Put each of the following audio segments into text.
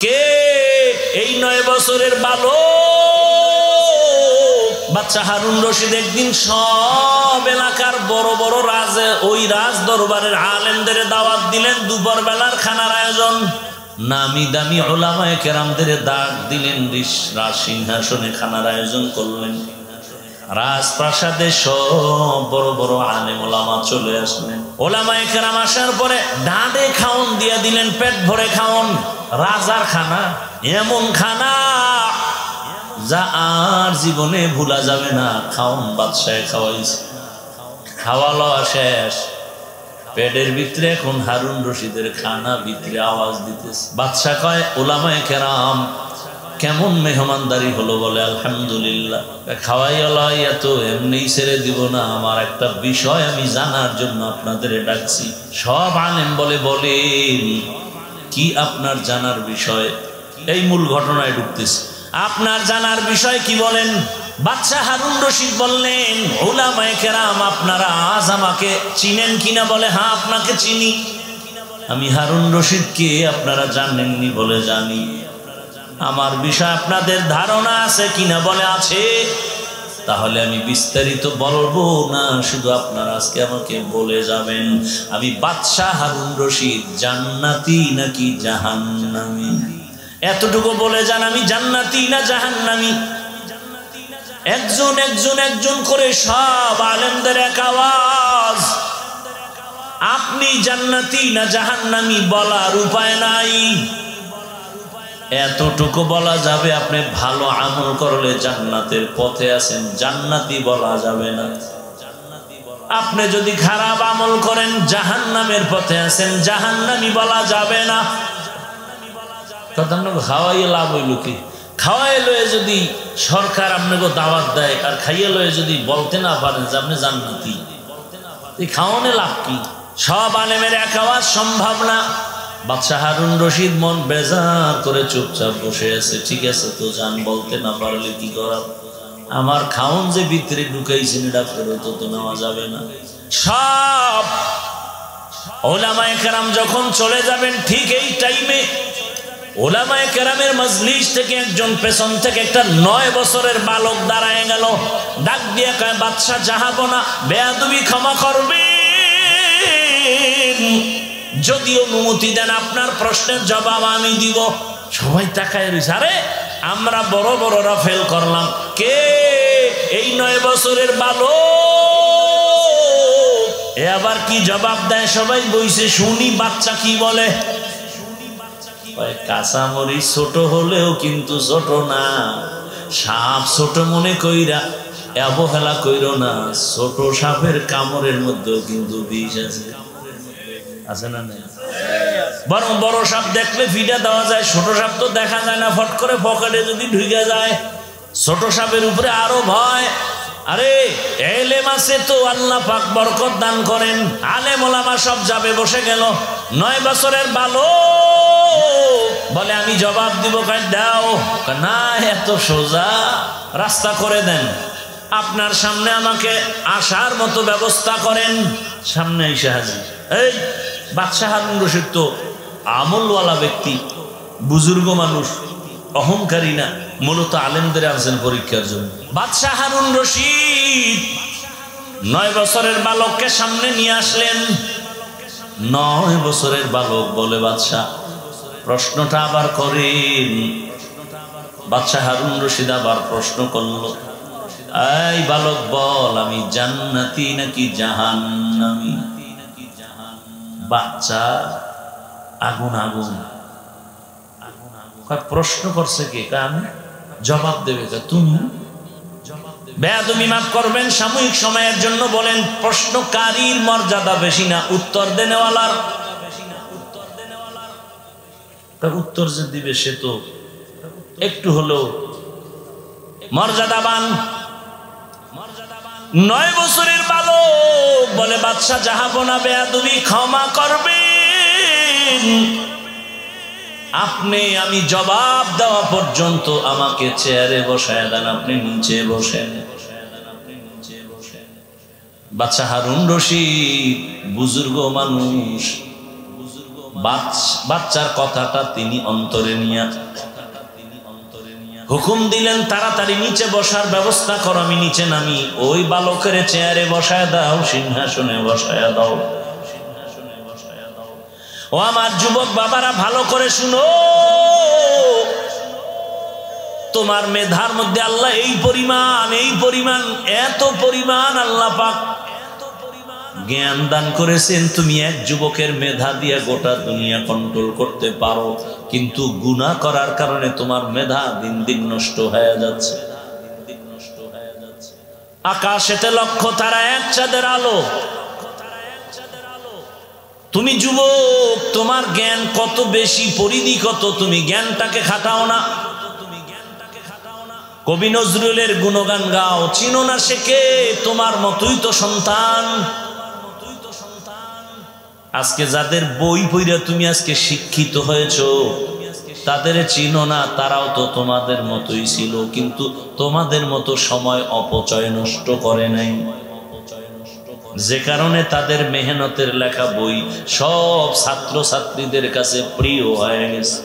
কে এই 9 বছরের বালক বাচ্চা হারুন রশিদ একদিন সব এলাকার বড় বড় ওই রাজ দরবারের আলেমদের দাওয়াত দিলেন। দুপুর বেলার খানার আয়োজন, নামি দামি উলামায়ে কেরামদের ডাক দিলেন, সিংহাসনে খানার আয়োজন করলেন। রাজপ্রাসাদে সব বড় বড় আলেম ওলামা চলে আসলেন। ওলামায়ে কেরাম আসার পরে ডাঁডে খাওন দিয়া দিলেন, পেট ভরে খাওন। রাজার খানা, এমন খানা যা আর জীবনে ভুলা যাবে না। খাওন বাদশাহে খাওয়াইছে, খাওয়া লওয়া শেষ, পেটের ভিতরে এখন হারুন রশিদের খানা ভিতরে আওয়াজ দিতেছে। বাদশা কয়, ওলামায়ে কেরাম কেমন মেহমানদারি হলো? বলে আলহামদুলিল্লাহ। খাওয়াইয়া তো এমনি ছেড়ে দিব না, আমার একটা বিষয় আমি জানার জন্য আপনাদের ডাকছি। সব আলেম বলে, বলেন কি আপনার জানার বিষয়? এই মূল ঘটনায় ঢুকতেছে। আপনার জানার বিষয় কি বলেন? বাদশা হারুন রশিদ বললেন, উলামায়ে কেরাম আপনারা আজ আমাকে চিনেন কিনা? বলে হ্যাঁ, আপনাকে চিনি। আমি হারুন রশিদকে আপনারা জানেননি? বলে জানি। আমার বিষয় আপনাদের ধারণা আছে কিনা? বলে আছে। তাহলে আমি বিস্তারিত বলবো না, শুধু আপনারা আজকে আমাকে বলে যাবেন আমি বাদশা হারুন রশিদ জান্নাতি নাকি জাহান্নামী। এতটুকু বলে যান, আমি জান্নাতি না জাহান্নামী। একজন একজন একজন করে সব আলেমদের এক আওয়াজ, আপনি জান্নাতি না জাহান্নামী বলার উপায় নাই। এতটুকু বলা যাবে, আপনি ভালো আমল করলে জান্নাতের পথে আছেন, জান্নাতি বলা যাবে না। আপনি যদি খারাপ আমল করেন জাহান্নামের পথে আছেন, জাহান্নামী বলা যাবে না। খাওয়াইয়ে লাভ হইল কি? খাওয়াই লয়ে যদি সরকার আপনাকে দাওয়াত দেয় আর খাইয়ে লয়ে যদি বলতে না পারেন যে আপনি জান্নাতি, খাওয়ানে লাভ কি? সব আলেমের এক আওয়াজ সম্ভব না। বাদশা হারুন রশিদ মন বেজার করে চুপচাপ বসে আছে। ঠিক আছে, তো জান, বলতে না পারলে কি করার? আমার খাওন যে ভিতরে ঢুকাইছেন এটা ফেরত তো নেওয়া যাবে না। সব ওলামায়ে কেরাম যখন চলে যাবেন, ঠিক এই টাইমে ওলামায়ে কেরামের মজলিস থেকে একজন পেছন থেকে একটা 9 বছরের বালক দাঁড়ায় গেল। ডাক দিয়ে কয়, বাদশা জাহাপনা, বেয়াদবি ক্ষমা করবে, যদি অনুমতি দেন আপনার প্রশ্নের জবাব আমি দিব। সবাই তাকায় রয়েছে। আরে আমরা বড় বড়রা ফেল করলাম, কে এই 9 বছরের বালক? এ আবার কি জবাব দেয়? সবাই বইছে শুনি বাচ্চা কি বলে। কাঁচামরিচ ছোট হলেও কিন্তু ছোট না, সাপ ছোট মনে কইরা অবহেলা কইরো না। ছোট সাপের কামড়ের মধ্যেও কিন্তু বিষ আছে না? বরং বড় সাপ দেখলে ফিডা দেওয়া যায়, ছোট সাপ তো দেখা যায় না, ফট করে পকেটে যদি ঢুকে যায়। ছোট সাপের উপরে আরো ভয়। আরে এলেম আছে তো আল্লাহ পাক বরকত দান করেন, আলেম ওলামা সব যাবে, বসে গেল। 9 বছরের বালক বলে, আমি জবাব দিব। দাও না, এত সোজা রাস্তা করে দেন, আপনার সামনে আমাকে আসার মতো ব্যবস্থা করেন। সামনে এসে হাজির। এই বাদশা হারুন রশিদ তো আমলওয়ালা ব্যক্তি, বুজুর্গ মানুষ, অহংকারী না, মূলত আলেমদের আনছেন পরীক্ষার জন্য। বাদশা হারুন রশিদ 9 বছরের বালককে সামনে নিয়ে আসলেন। 9 বছরের বালক বলে, বাদশা প্রশ্নটা আবার করেন। বাদশা হারুন রশিদ আবার প্রশ্ন করল, এই বালক বল, আমি জান্নাতি নাকি জাহান্নামী? বাচ্চা আগুন আগুন প্রশ্ন করছে কে? আমি জবাব দেবে তুমি। বেয়াদবি মাফ করবেন, সাময়িক সময়ের জন্য বলেন, প্রশ্নকারীর মর্যাদা বেশি না উত্তর দেনেওয়ালার? উত্তর যে দিবে সে তো একটু হলেও মর্যাদাবান। 9 বছরের বালক বলে, বাদশা জাহাপনা, বেয়াদবি ক্ষমা করবেন, আপনি আমি জবাব দেওয়া পর্যন্ত আমাকে চেয়ারে বসায় দেন, আপনি নিচে বসেন। বাদশা হারুন রশিদ বুজুর্গ মানুষ, বাচ্চার কথাটা তিনি অন্তরে নিয়া হুকুম দিলেন, তাড়াতাড়ি নিচে বসার ব্যবস্থা করো, আমি নিচে নামি। ওই বালকের চেয়ারে বসায় দাও, সিংহাসনে বসায় দাও। ও আমার যুবক বাবারা, ভালো করে শুনো, তোমার মেধার মধ্যে আল্লাহ এই পরিমাণ এত পরিমাণ আল্লাহ পাক জ্ঞান দান করেছেন, তুমি এক যুবকের মেধা দিয়ে গোটা দুনিয়া কন্ট্রোল করতে পারো, কিন্তু গুনাহ করার কারণে তোমার মেধা দিন দিন নষ্ট হয়ে যাচ্ছে। আকাশেতে লক্ষ তারা, এক চাঁদের আলো। তুমি যুবক, তোমার জ্ঞান কত বেশি, পরিধি কত, তুমি জ্ঞানটাকে খাটাও না। কবি নজরুলের গুণগান গাও, চিনো না সে কে, তোমার মতোই তো সন্তান। আজকে যাদের বই পড়ে তুমি আজকে শিক্ষিত হয়েছো, তাদের চিনো না, তারাও তো তোমাদের মতোই ছিল, কিন্তু তোমাদের মতো সময় অপচয় নষ্ট করে নাই, যে কারণে তাদের মেহনতের লেখা বই সব ছাত্র ছাত্রীদের কাছে প্রিয় হয়ে গেছে।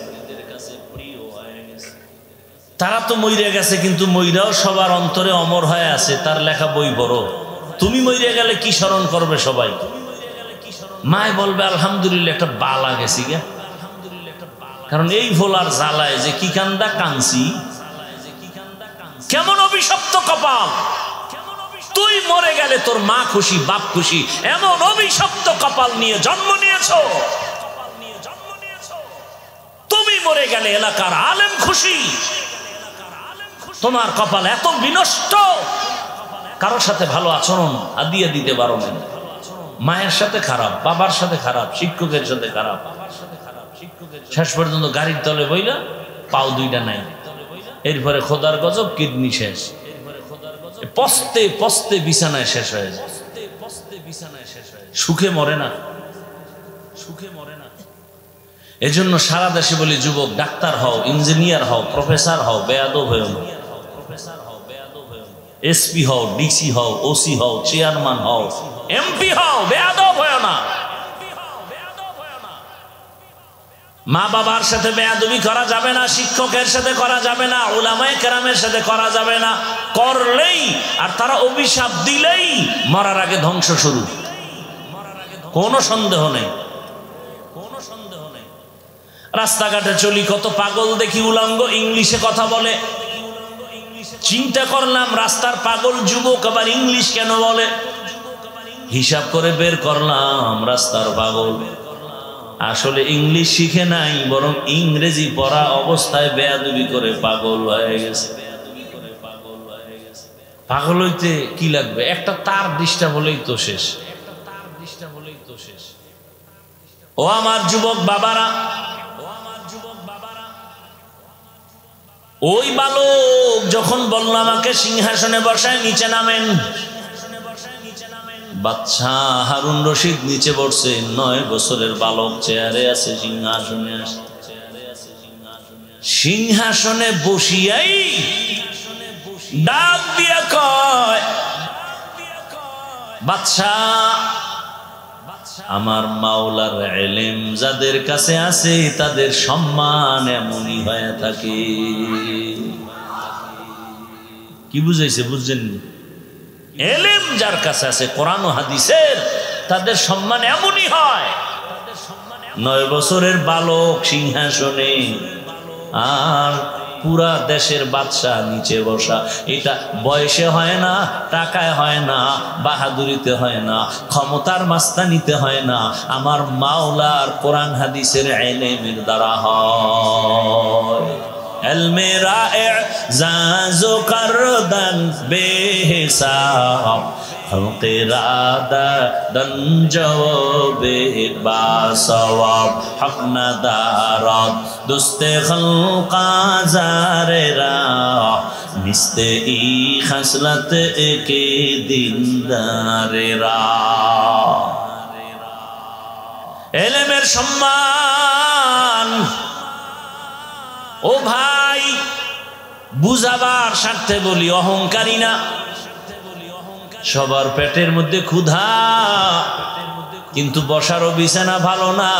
তারা তো মইরে গেছে, কিন্তু মইরাও সবার অন্তরে অমর হয়ে আছে, তার লেখা বই পড়ো। তুমি মইরে গেলে কি স্মরণ করবে সবাই? মায় বলবে আলহামদুলিল্লাহ একটা বালা গেছি গে, কারণ এই ভোলার জ্বালায় যে কি কান্দা কানছি, কেমন অভিশপ্ত কপাল। তুই মরে গেলে তোর মা খুশি, বাপ খুশি, এমন অভিশপ্ত কপাল নিয়ে জন্ম নিয়েছো। তুমি মরে গেলে এলাকার আলেম খুশি, তোমার কপাল এত বিনষ্ট, কারোর সাথে ভালো আচরণ আদিয়া দিতে পারো না। মায়ের সাথে খারাপ, বাবার সাথে খারাপ, শিক্ষকের সাথে খারাপ, শেষ পর্যন্ত গাড়ির তলে বইলা পাও দুইটা নাই, এরপরে খোদার গজব, কিডনি শেষ, পস্তে পস্তে বিছানায় শেষ হয়ে যায়। সুখে মরে না, সুখে মরে না। এজন্য সারা দেশে বলি, যুবক ডাক্তার হও, ইঞ্জিনিয়ার হও, প্রফেসর হও, বেয়াদব হও না। এসপি হও, ডিসি হও, ওসি হও, চেয়ারম্যান হও, এমপি হও, বেয়াদব হও না। মা বাবার সাথে বেয়াদবি করা যাবে না, শিক্ষকের সাথে করা যাবে না, উলামায়ে কেরামের সাথে করা যাবে না। করলেই আর তারা অভিশাপ দিলেই মরার আগে ধ্বংস শুরু, কোনো সন্দেহ নেই, কোনো সন্দেহ নেই। রাস্তাঘাটে চলি, কত পাগল দেখি উলঙ্গ, ইংলিশে কথা বলে। চিন্তা করলাম, রাস্তার পাগল যুবক আবার ইংলিশ কেন বলে? হিসাব করে বের করলাম, রাস্তার পাগল আসলে ইংলিশ শিখে নাই, বরং ইংরেজি পড়া অবস্থায় বেয়াদবি করে পাগল হয়ে গেছে। পাগল হইতে কি লাগবে? একটা তার ডিস্টার্ব হলেই তো শেষ। ও আমার যুবক বাবারা, ওই বালক যখন বলল আমাকে সিংহাসনে বসায়, নিচে নামেন, বাচ্চা হারুন রশিদ নিচে বসছে, 9 বছরের বালক চেয়ারে আছে, সিংহাসনে আছে। সিংহাসনে বসিয়াই ডাক দিয়া কয়, বাচ্চা, আমার মাওলার ইলম যাদের কাছে আছে তাদের সম্মান এমনই হয়ে থাকে। কি বুঝাইছে? বুঝছেন? ইলম যার কাছে আছে কোরআন ও হাদিসের, তাদের সম্মান এমনই হয়। 9 বছরের বালক সিংহাসনে, আর পুরা দেশের বাদশা নিচে বসা। এটা বয়সে হয় না, টাকায় হয় না, বাহাদুরিতে হয় না, ক্ষমতার মাস্তানিতে হয় না, আমার মাওলার কোরআন হাদিসের ইলমের দ্বারা হয়। ইলমে রায়ে জাজো করদান বেহিসাব, খলকে রাদা দন জওবে বাসওয়াব, হক নাদারত দুস্তে খলকা জারেরা, মিস্তে ই খাসলত কে দিনদারেরা। ইলমের সম্মান, ও ভাই, বুঝাবার স্বার্থে বলি, অহংকারী না। সবার পেটের মধ্যে ক্ষুধা, কিন্তু বসারও বিছানা ভালো না।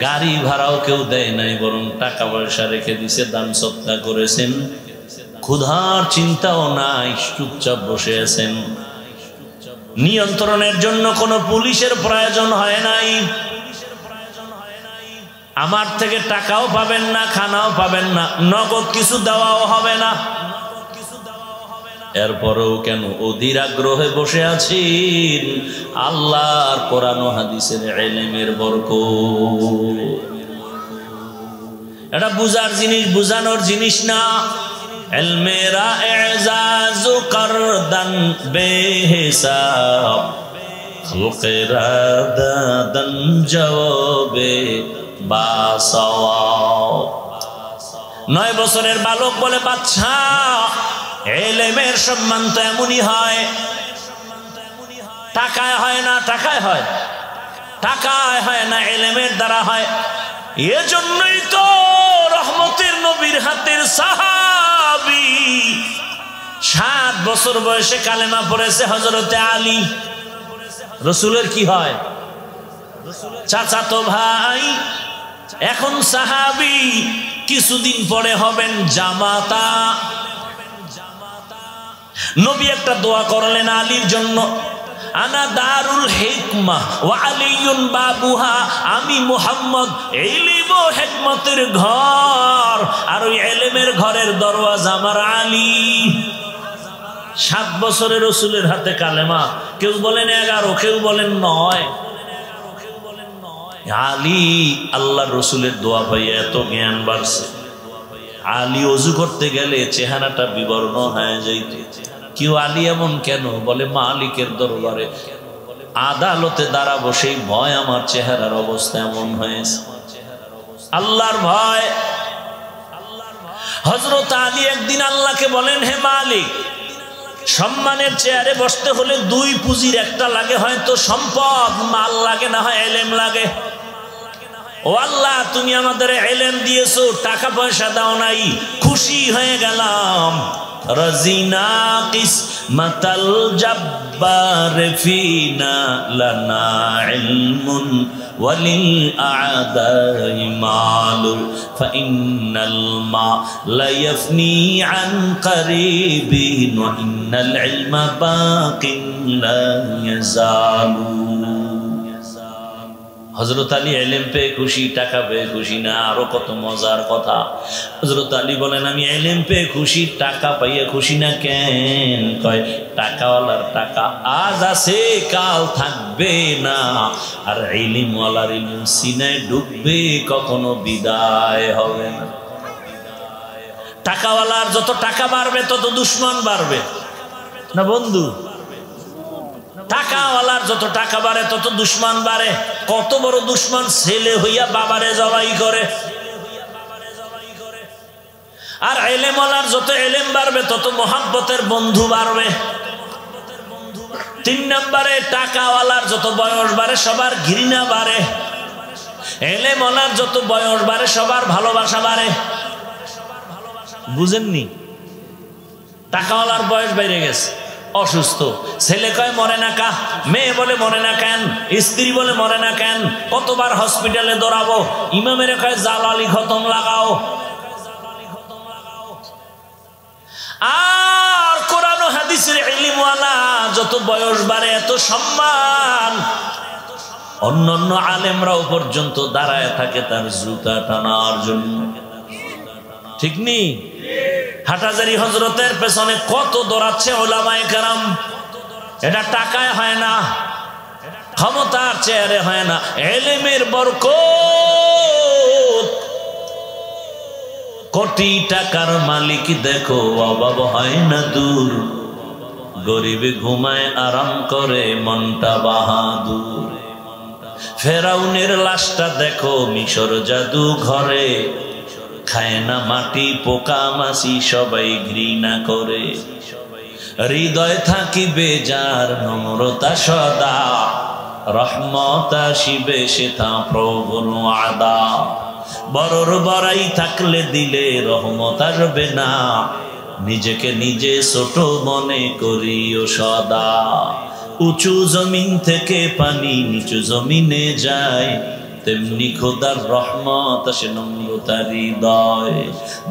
গাড়ি ভাড়াও কেউ দেয় নাই, বরং টাকা পয়সা রেখে দিছে, দান সৎকা করেছেন। ক্ষুধার চিন্তাও নাই, চুপচাপ বসে আছেন। নিয়ন্ত্রণের জন্য কোনো পুলিশের প্রয়োজন হয় নাই। আমার থেকে টাকাও পাবেন না, খানাও পাবেন না, নগদ কিছু দেওয়াও হবে না। এরপরেও কেন অধীর আগ্রহে বসে আছেন? আল্লাহর কোরআন ও হাদিসের ইলমের বরকত। এটা বুঝার জিনিস, বুঝানোর জিনিস না। ইলমেরা ইজাজ করদান বেহিসাব, খলকেরা দাদান জওয়াবে বাসাওয়াব। 9 বছরের বালক বলে, বাচ্চা, ইলমের সম্মান তো এমনই হয়, টাকায় হয় না, টাকায় হয়, টাকায় হয় না, ইলমের দ্বারা হয়। এজন্যই তো রহমতের নবীর হাতের সাহাবী 7 বছর বয়সে কালেমা পড়েছে হযরতে আলী। রাসূলের কি হয়? চাচাতো ভাই, এখন সাহাবী, কিছুদিন পরে হবেন জামাতা। নবী একটা দোয়া করলেন আলীর জন্য, আনা দারুল হিকমা ওয়া আলিয়ুন বাবুহা, আমি মুহাম্মদ ইলম ও হিকমতের ঘর, আর ওই ইলমের ঘরের দরওয়াজা আমার আলী। 7 বছরের রাসূলের হাতে কালেমা, কেউ বলেন 11, কেউ বলেন 9। আলী আল্লাহর রাসূলের দোয়া পাইয়া এত জ্ঞান বাড়ছে। আলী ওযু করতে গেলে চেহারাটা বিবর্ণ হয়ে যাইত। কেউ আলী এমন কেন? বলে মালিকের দরবারে আদালতে দাঁড়াবো, সেই ভয় আমার চেহারার অবস্থা এমন হয়েছে। আল্লাহর ভয়। হযরত আলী একদিন আল্লাহকে বলেন, হে মালিক, সম্মানের চেয়ারে বসতে হলে 2 পুঁজির একটা লাগে, হয়তো সম্পদ, মাল লাগে, না হয় ইলম লাগে। ও আল্লাহ, তুমি আমাদের ইলম দিয়েছো, টাকা পয়সা দাও নাই, খুশি হয়ে গেলাম। রাজিনা কিসমাতাল জাব্বার ফিনা লানা ইলমুন ওয়ালিল আ'দাই মালুল ফাইন্নাল মা লা ইয়াফনি আন কারিবিন ওয়া ইন্নাল ইলমা বাকিন লা ইয়াজালু। হযরত আলী ইলম পেয়ে খুশি, টাকা পেয়ে খুশি না। আরো কত মজার কথা। হযরত আলী বলেন, আমি ইলম পেয়ে খুশি, টাকা পাইয়া খুশি না কেন? কয়, টাকাওয়ালার টাকা আজ আছে, কাল থাকবে না, আর ইলমওয়ালার ইলম সিনায় ডুববে, কখনো বিদায় হবে না। টাকাওয়ালার যত টাকা বাড়বে তত দুশমন বাড়বে না বন্ধু? টাকাওয়ালার যত টাকা বাড়ে তত দুশমন বাড়ে। কত বড় দুশমন, ছেলে হইয়া বাবারে জবাই করে। আর ইলমওয়ালার যত ইলম বাড়বে তত মোহাব্বতের বন্ধু বাড়বে। 3 নম্বরে, টাকাওয়ালার যত বয়স বাড়ে সবার ঘৃণা বাড়ে। ইলমওয়ালার যত বয়স বাড়ে সবার ভালোবাসা বাড়ে। বুঝেননি? টাকাওয়ালার বয়স বেড়ে গেছে, অসুস্থ, ছেলে কয় মরে না কা, মেয়ে বলে মরে না কেন, স্ত্রী বলে মরে না কেন, কতবার হসপিটালে দৌড়াবো, ইমামের কয় জালালি খতম লাগাও। আর কোরআন ও হাদিসের ইলমওয়ালা যত বয়স বাড়ে এত সম্মান। অন্যান্য আলেমরাও পর্যন্ত দাঁড়ায় থাকে তার জুতা টানার জন্য। ঠিক নেই? হাটাজারি হযরতের পেছনে কত দৌড়াচ্ছে উলামায়ে কেরাম। এটা টাকায় হয় না, ক্ষমতার চেয়ারে হয় না, ইলমের বরকত। কোটি টাকার মালিক দেখো, অভাব হয় না দূর, গরিবে ঘুমায় আরাম করে, মনটা বাহাদুর। ফেরাউনের লাশটা দেখো মিশর জাদু ঘরে, খায় না মাটি, পোকা মাছি সবাই ঘৃণা করে। হৃদয় থাকিবে যার নম্রতা সদা, রহমত আসিবে সেথা প্রভুর ওয়াদা। বড়র বড়াই থাকলে দিলে রহমত আসবে না, নিজেকে নিজে ছোট মনে করিও সদা। উঁচু জমিন থেকে পানি নিচু জমিনে যায়, তেমনি খোদার রহমত আসে নম্রতার হৃদয়।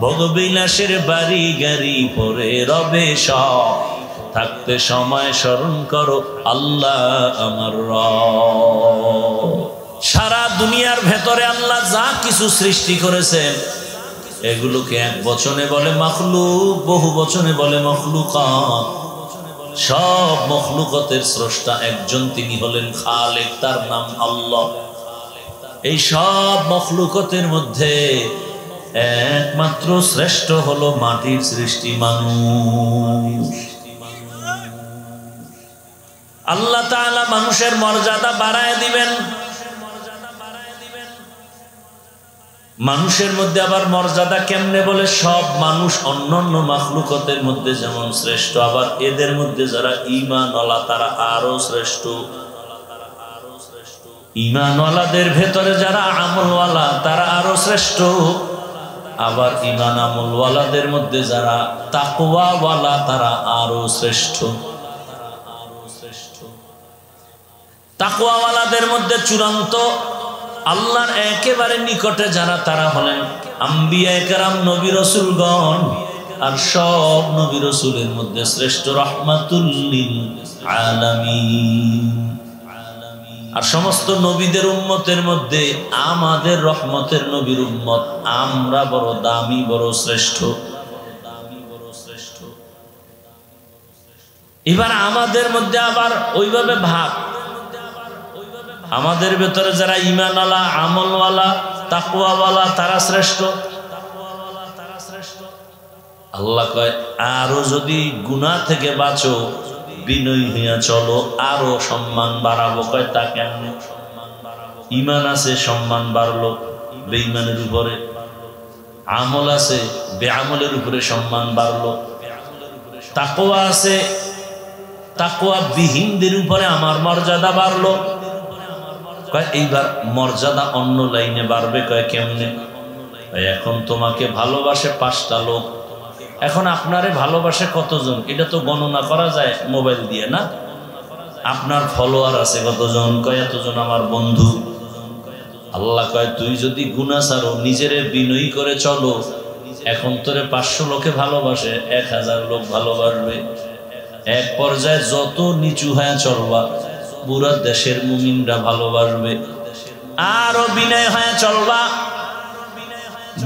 ভোগবিলাসের বাড়ি গাড়ি পরে রবে সব, থাকতে সময় স্মরণ করো আল্লাহ আমার রব। সারা দুনিয়ার ভেতরে আল্লাহ যা কিছু সৃষ্টি করেছেন এগুলোকে এক বচনে বলে মাখলুক, বহু বচনে বলে মখলুকাত। সব মখলুকতের স্রষ্টা একজন, তিনি হলেন খালেক, তার নাম আল্লাহ। এই সব মখলুকতের মধ্যে একমাত্র শ্রেষ্ঠ হলো মাটির সৃষ্টি মানুষ। আল্লাহ তাআলা মানুষের মর্যাদা বাড়ায় দিবেন। মানুষের মধ্যে আবার মর্যাদা কেমনে বলে, সব মানুষ অন্যান্য মাখলুকতের মধ্যে যেমন শ্রেষ্ঠ, আবার এদের মধ্যে যারা ঈমানওয়ালা তারা আরো শ্রেষ্ঠ। ঈমানওয়ালাদের ভেতরে যারা আমলওয়ালা তারা আরো শ্রেষ্ঠ। আবার ঈমান আমলওয়ালাদের মধ্যে যারা তাকওয়াওয়ালা তারা আরো শ্রেষ্ঠ। তাকওয়াওয়ালাদের মধ্যে চূড়ান্ত আল্লাহর একেবারে নিকটে যারা তারা হলেন আম্বিয়ায়ে কেরাম, নবী রাসূলগণ। আর সব নবী রাসূলের মধ্যে শ্রেষ্ঠ রাহমাতুল লিল আলামিন। আর সমস্ত নবীদের উম্মতের মধ্যে আমাদের রহমতের নবীর উম্মত আমরা বড় দামি, বড় শ্রেষ্ঠ। এবার আমাদের মধ্যে আবার ওইভাবে ভাগ, আমাদের ভেতরে যারা ঈমানওয়ালা, আমলওয়ালা, তাকওয়াওয়ালা তারা শ্রেষ্ঠ। আল্লাহ কয় আরো যদি গুনাহ থেকে বাঁচো, বিনয়ী হইয়া চলো, আরো সম্মান বাড়াবো। কয় তা কেমনে? ঈমান আছে সম্মান বাড়লো বেঈমানের উপরে, আমল আছে বেআমলের উপরে সম্মান বাড়লো, তাকওয়া আছে তাকওয়া বিহীনদের উপরে আমার মর্যাদা বাড়লো। কয় এইবার মর্যাদা অন্য লাইনে বাড়বে। কয় কেমনে? এখন তোমাকে ভালোবাসে 5টা লোক, এখন আপনারে ভালোবাসে কতজন এটা তো গণনা করা যায় মোবাইল দিয়ে, না? আপনার ফলোয়ার আছে কতজন? কয় এতজন আমার বন্ধু। আল্লাহ কয় তুই যদি গুনাহ ছাড়ো, নিজেরে বিনয়ী করে চলো, এখন তোরে 500 লোকে ভালোবাসে, 1000 লোক ভালোবাসবে। এক পর্যায়ে যত নিচু হয়ে চলবা, পুরা দেশের মুমিনরা ভালোবাসবে। আরো বিনয় হয়ে চলবা,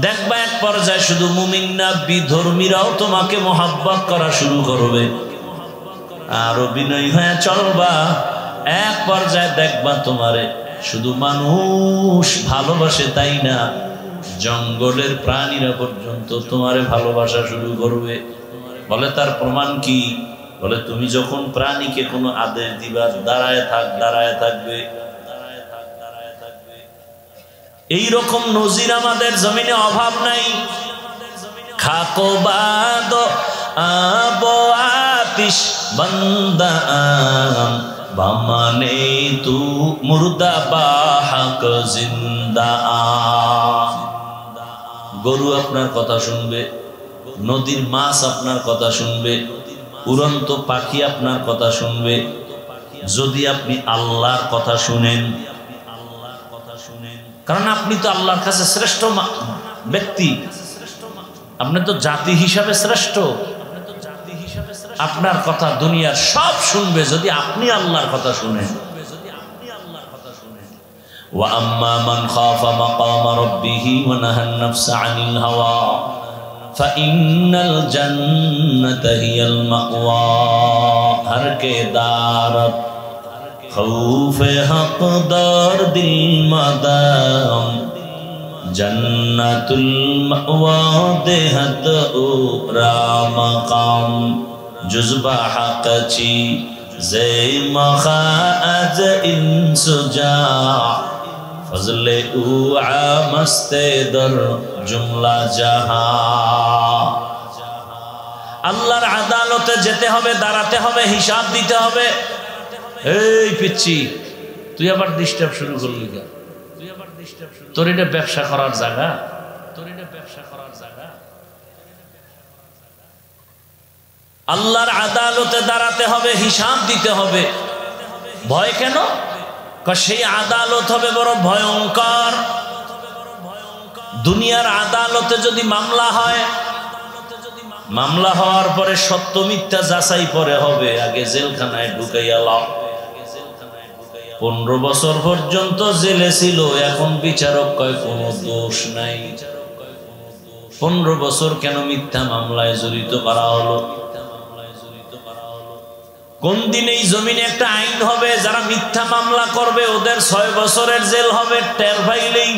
দেখবা এক পর্যায়ে শুধু মুমিন না, বিধর্মীরাও তোমাকে মহব্বত করা শুরু করবে। আরো বিনয় হয়ে চলবা, এক পর্যায়ে দেখবা তোমারে শুধু মানুষ ভালোবাসে তাই না, জঙ্গলের প্রাণীরা পর্যন্ত তোমারে ভালোবাসা শুরু করবে। বলে তার প্রমাণ কি? বলে তুমি যখন প্রাণীকে কোনো আদেশ দিবা, দাঁড়ায় থাক, দাঁড়ায় থাকবে। এই রকম নজির আমাদের জমিনে অভাব নাই। খাকো বাদ আবো আতিশ বান্দা বামানে তু মুর্দা বাহাক জিন্দা। গরু আপনার কথা শুনবে, নদীর মাছ আপনার কথা শুনবে, উড়ন্ত পাখি আপনার কথা শুনবে, যদি আপনি আল্লাহর কথা শুনেন। কারণ আপনি তো আল্লাহর কাছে শ্রেষ্ঠ ব্যক্তি, আপনি তো জাতি হিসাবে শ্রেষ্ঠ। আপনার কথা দুনিয়ার সব শুনবে যদি আপনি আল্লাহর কথা শুনেন। ওয়া আম্মা মান খাফা মাকাম রাব্বিহি ওয়া নাহান নাফসা আনিল হাওয়া ফাইন্নাল জান্নাতা হিয়াল মাওয়া। হর কে দারত খৌফে হকদার দিল মাদাম জন্নাতুল মাওয়া দেহত উরা মাকাম জুজবা হাকচি জে মখাজ ইনসুজা ফজলে উ আমস্তে দর জুমলা জাহা। আল্লাহর আদালতে যেতে হবে, দাঁড়াতে হবে, হিসাব দিতে হবে। এই পিচ্ছি, তুই আবার ডিস্টার্ব শুরু করলি কেন? তোর এটা ব্যবসা করার জায়গা? আল্লাহর আদালতে দাঁড়াতে হবে, হিসাব দিতে হবে। ভয় কেন? সেই আদালত হবে বড় ভয়ঙ্কর। দুনিয়ার আদালতে যদি মামলা হয়, মামলা হওয়ার পরে সত্য মিথ্যা যাচাই পরে হবে, আগে জেলখানায় ঢুকাইয়া লাও। 15 বছর পর্যন্ত জেলে ছিল, এখন বিচারক কয় কোনো দোষ নাই। 15 বছর কেন মিথ্যা মামলায় জড়িত করা হলো? কোন দিন এই জমিনে একটা আইন হবে, যারা মিথ্যা মামলা করবে ওদের 6 বছরের জেল হবে, টের পাইলেই।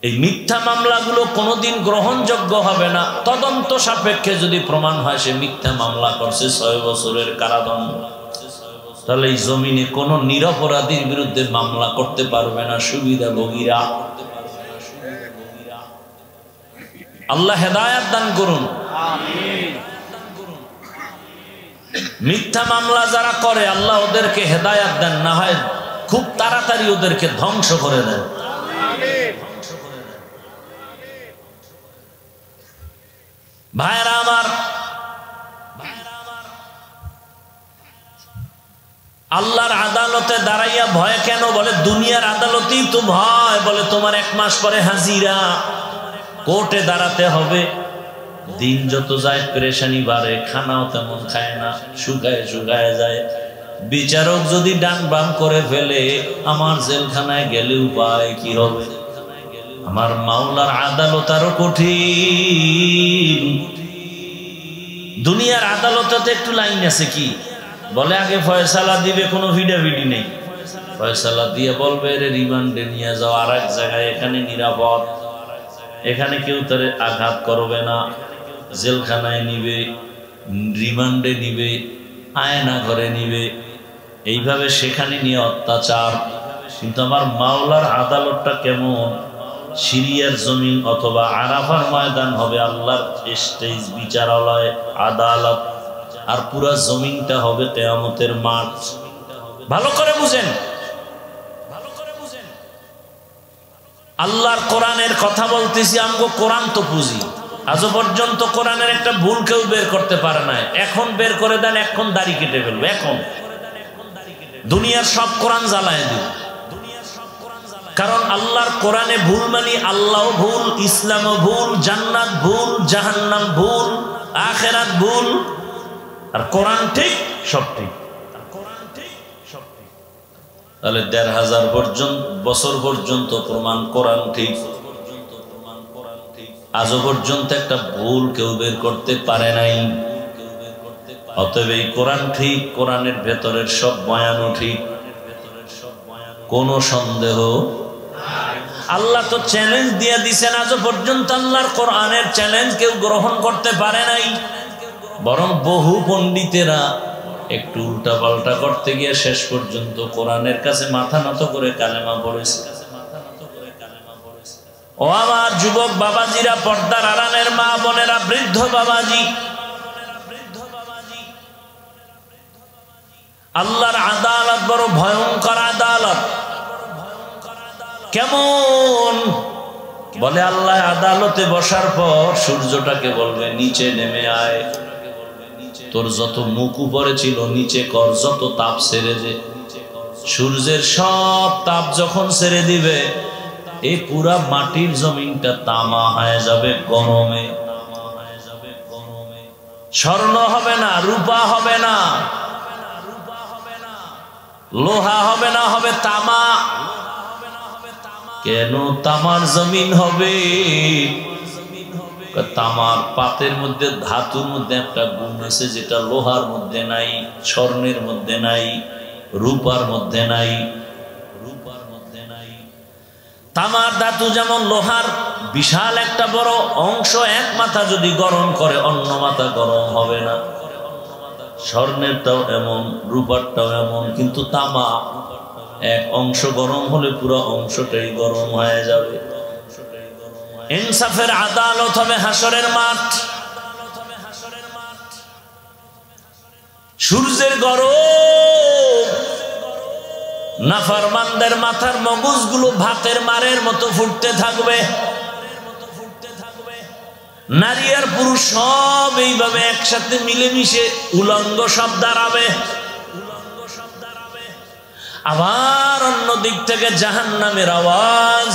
এই মিথ্যা মামলাগুলো কোনোদিন গ্রহণযোগ্য হবে না। তদন্ত সাপেক্ষে যদি প্রমাণ হয় সে মিথ্যা মামলা করছে, 6 বছরের কারাদণ্ড। তাহলে এই জমিনে কোন নিরপরাধীর বিরুদ্ধে মামলা করতে পারবে না সুবিধাভোগীরা। আল্লাহ হেদায়েত দান করুন। মিথ্যা মামলা যারা করে আল্লাহ ওদেরকে হেদায়েত দেন, না হয় খুব তাড়াতাড়ি ওদেরকে ধ্বংস করে দেন। ভাইরা আমার, আল্লাহর আদালতে দাঁড়াইয়া ভয় কেন? বলে দুনিয়ার আদালতেই তো ভয়। বলে তোমার 1 মাস পরে হাজিরা, কোর্টে দাঁড়াতে হবে। দিন যত যায় পেরেশানি বাড়ে, খানাও তেমন খায় না, শুকায় শুকায় যায়। বিচারক যদি ডান বাম করে ফেলে, আমার জেলখানায় গেলে উপায় কি হবে? আমার মাওলার আদালত আরো কঠিন। দুনিয়ার আদালতে একটু লাইন আছে কি? বলে আগে ফয়সালা দিবে, কোনো ভিডাভিডি নেই। ফয়সালা দিয়ে বলবে রে রিমান্ডে নিয়ে যাও আর এক জায়গায়, এখানে নিরাপদ, এখানে কেউ তারে আঘাত করবে না। জেলখানায় নিবে, রিমান্ডে নিবে, আয়না ঘরে নিবে, এইভাবে সেখানে নিয়ে অত্যাচার। কিন্তু আমার মাওলার আদালতটা কেমন? সিরিয়ার জমিন অথবা আরাফার ময়দান হবে আল্লাহর স্টেজ, বিচারালয়, আদালত। আর পুরা জমিনটা হবে কিয়ামতের মাঠ। ভালো করে বুঝেন, আল্লাহর কোরআনের কথা বলতেছি। আমগো কোরআন তো পুঁজি, আজও পর্যন্ত কোরআনের একটা ভুল কেউ বের করতে পারে না। এখন বের করে দেন, এখন দাড়ি কেটে ফেলবে। এখন দুনিয়ার সব কোরআন জ্বালায় দিব, কারণ আল্লাহর কোরআনে ভুল মানি আল্লাহ ভুল, ইসলামও ভুল, জান্নাত ভুল, জাহান্নাম ভুল, আখিরাত ভুল। আর কোরআন ঠিক, সব ঠিক। তাহলে 1500 বছর পর্যন্ত প্রমাণ কোরআন ঠিক। আজও পর্যন্ত একটা ভুল কেউ বের করতে পারে নাই। অতএব এই কোরআন ঠিক, কোরআনের ভেতরের সব বয়ানও ঠিক, কোনো সন্দেহ। আল্লাহ তো চ্যালেঞ্জ দিয়ে দিছেন, আজও পর্যন্ত আল্লাহর কোরআনের চ্যালেঞ্জ কেউ গ্রহণ করতে পারে নাই। বরং বহু পণ্ডিতেরা একটু উল্টা পাল্টা করতে গিয়ে শেষ পর্যন্ত কোরআনের কাছে মাথা নত করে কালেমা পড়েছে। ও আমার যুবক বাবাজিরা, পর্দার আড়ালের মা বোনেরা, বৃদ্ধ বাবাজি, আল্লাহর আদালত বড় ভয়ঙ্কর আদালত। কেমন? বলে আল্লাহ আদালতে বসার পর সূর্যটাকে বলবে নিচে নেমে আয়, তোর যত মুখ উপরে ছিল নিচে কর, যত তাপ ছেড়ে দে। সূর্যের সব তাপ যখন ছেড়ে দিবে, এই পুরা মাটির জমিনটা তামা হয়ে যাবে গরমে। স্বর্ণ হবে না, রূপা হবে না, লোহা হবে না, হবে তামা। কেন তামার জমিন হবে? তামার পাতের মধ্যে, ধাতুর মধ্যে একটা গুণ আছে যেটা লোহার মধ্যে নাই, স্বর্ণের মধ্যে নাই, রূপার মধ্যে নাই। তামার ধাতু যেমন লোহার বিশাল একটা বড় অংশ, এক মাথা যদি গরম করে অন্য মাথা গরম হবে না। স্বর্ণেরটাও এমন, রূপারটাও এমন। কিন্তু তামা এক অংশ গরম হলে পুরো অংশটাই গরম হয়ে যাবে। ইনসাফের আদালত হবে হাসরের মাঠ। সূর্যের গরম, নাফরমানদের মাথার মগজগুলো ভাতের মারের মতো ফুটতে থাকবে। নারী আর পুরুষ সব এইভাবে একসাথে মিলেমিশে উলঙ্গ সব দাঁড়াবে। আবার অন্য দিক থেকে জাহান্নামের আওয়াজ।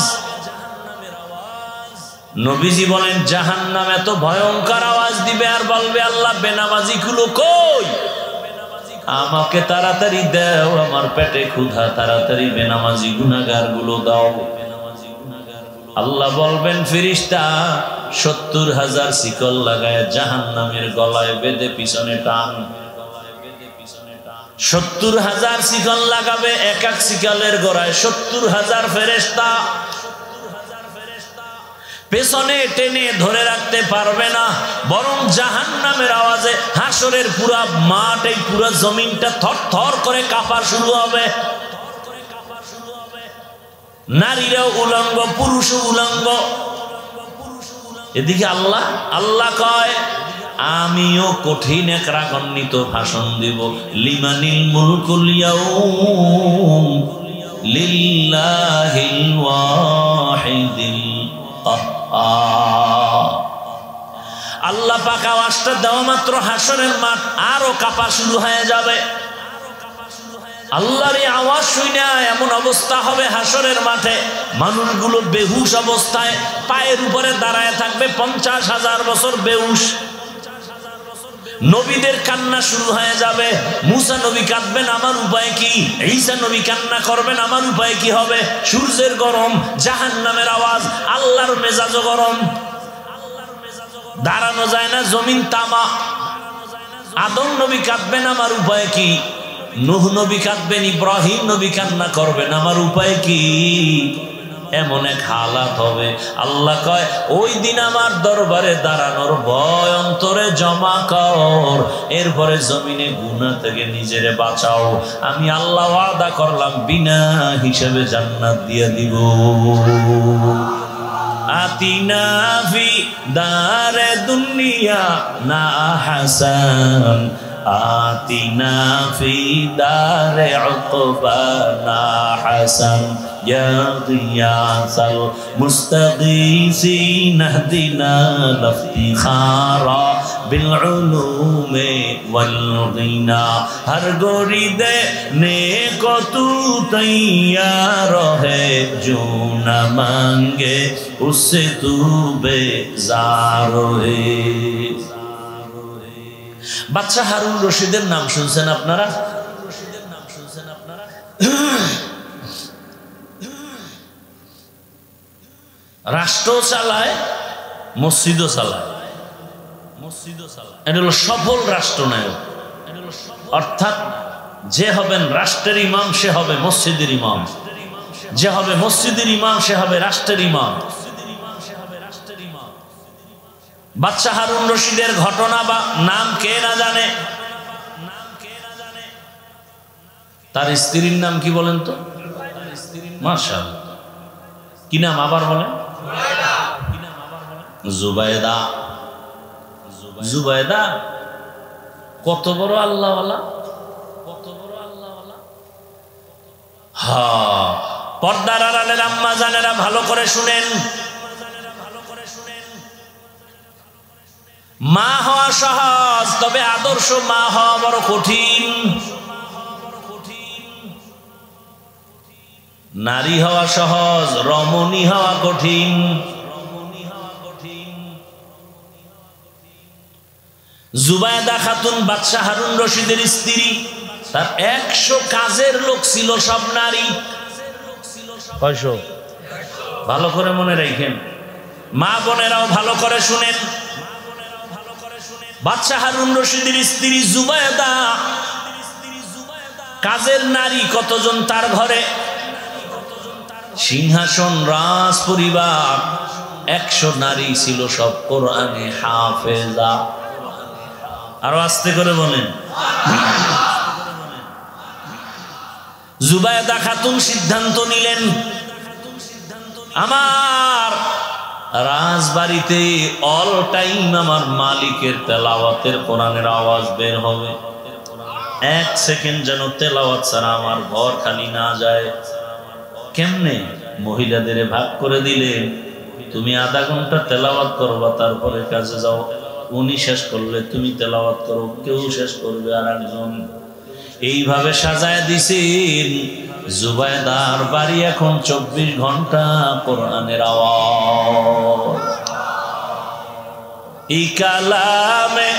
নবীজি বলেন জাহান্নাম এত ভয়ঙ্কর আওয়াজ দিবে আর বলবে আল্লাহ বেনামাজি গুলো কই, আমাকে তাড়াতাড়ি দাও, আমার পেটে ক্ষুধা, তাড়াতাড়ি বেনামাজি গুনাহগার গুলো দাও। আল্লাহ বলবেন ফেরেশতা ৭০,০০০ শিকল লাগায় জাহান্নামের গলায় বেঁধে পিছনে টান। ৭০,০০০ শিকল লাগাবে, এক এক শিকলের গোড়ায় ৭০,০০০ ফেরেশতা, পেছনে টেনে ধরে রাখতে পারবে না, বরং জাহান্নামের আওয়াজে হাসরের পুরা মাঠ, এই পুরা জমিনটা থরথর করে কাঁপা শুরু হবে। নারীরাও উলঙ্গ, পুরুষও উলঙ্গ। এদিকে আল্লাহ আল্লাহ কয় আমিও কঠিন এক রাগান্বিত ভাষণ দিব, লিমানিল মুলকুল ইয়াউম লিল্লাহিল ওয়াহিদিল কাহ্হার। আল্লাহ পাক আওয়াজটা দেওয়া মাত্র হাসরের মাঠ আরো কাঁপা শুরু হয়ে যাবে। আল্লাহর এই আওয়াজ শুনে এমন অবস্থা হবে হাসরের মাঠে, মানুষগুলো বেহুশ অবস্থায় পায়ের উপরে দাঁড়ায় থাকবে ৫০,০০০ বছর বেহুশ। নবীদের কান্না শুরু হয়ে যাবে। মুসা নবী কাঁদবেন, আমার উপায় কি? ঈসা নবী কান্না করবেন, আমার উপায় কি হবে? সূর্যের গরম, জাহান্নামের আওয়াজ, আল্লাহর মেজাজও গরম, দাঁড়ানো যায় না, জমিন তামা। আদম নবী কাঁদবেন, আমার উপায় কি? নূহ নবী কাঁদবেন, ইব্রাহিম নবী কান্না করবেন, আমার উপায় কি? এমন এক হালাত হবে। আল্লাহ কয় ওই দিন আমার দরবারে দাঁড়ানোর ভয় অন্তরে জমা কর, এরপরে জমিনে গুনাহ থেকে নিজেরে বাঁচাও, আমি আল্লাহ ওয়াদা করলাম বিনা হিসেবে জান্নাত দিয়ে দিব। আতিনা ফি দারে দুনিয়া না হাসান, আতিনা ফি দারে উকবানা হাসান, ইয়া গিয়াসাল মুস্তাগীসিন ইহদিনা লিফতিখারা বিল উলুমি ওয়াল গিনা, হর গরিদে নেকো তু তৈয়ার হে, जो न मांगे उससे तू बेजार है। বাদশা হারুন রশিদের নাম শুনছেন আপনারা? রাষ্ট্র চালায়, মসজিদও চালায়, এটা হলো সফল রাষ্ট্রনায়ক। অর্থাৎ যে হবেন রাষ্ট্রের ইমাম সে হবে মসজিদের ইমাম, যে হবে মসজিদের ইমাম সে হবে রাষ্ট্রের ইমাম। বাদশা হারুন রশিদের ঘটনা বা নাম কে না জানে? তার স্ত্রীর নাম কি বলেন তো? মাশাআল্লাহ, কি নাম আবার বলেন? জুবাইদা। জুবাইদা কত বড় আল্লাহওয়ালা, কত বড় আল্লাহওয়ালা। হ্যাঁ, পর্দার আড়ালের আম্মা জানেরা ভালো করে শুনেন। মা হওয়া সহজ, তবে আদর্শ মা হওয়া বড় কঠিন। নারী হওয়া সহজ, রমণী হওয়া কঠিন। জুবাইদা খাতুন বাদশা হারুন রশিদের স্ত্রী, তার ১০০ কাজের লোক ছিল, সব নারী। কয়শো? ভালো করে মনে রাখেন, মা বোনেরাও ভালো করে শুনেন। বাদশা হারুন রশিদের স্ত্রী জুবাইদা, কাজের নারী কতজন তার ঘরে? সিংহাসন, রাজ পরিবার, ১০০ নারী ছিল, সব কোরআনে হাফেজা। আরো আস্তে করে বলেন। জুবাইদা খাতুন সিদ্ধান্ত নিলেন, আমার রাজবাড়িতে অল টাইম আমার মালিকের তেলাওয়াতের কোরআনের আওয়াজ বের হবে, ১ সেকেন্ড যেন তেলাওয়াত ছাড়া আমার ঘর খালি না যায়। কেমনে? মহিলাদের ভাগ করে দিলে, তুমি আধা ঘন্টা তেলাওয়াত করবা, তারপরে কাজে যাও, উনি শেষ করলে তুমি তেলাওয়াত করো, কেউ শেষ করবে আর একজন। এইভাবে সাজায় দিছেন জুবাইদার বাড়ি এখন 24 ঘন্টা কোরআনের আওয়াজ। এই কালামে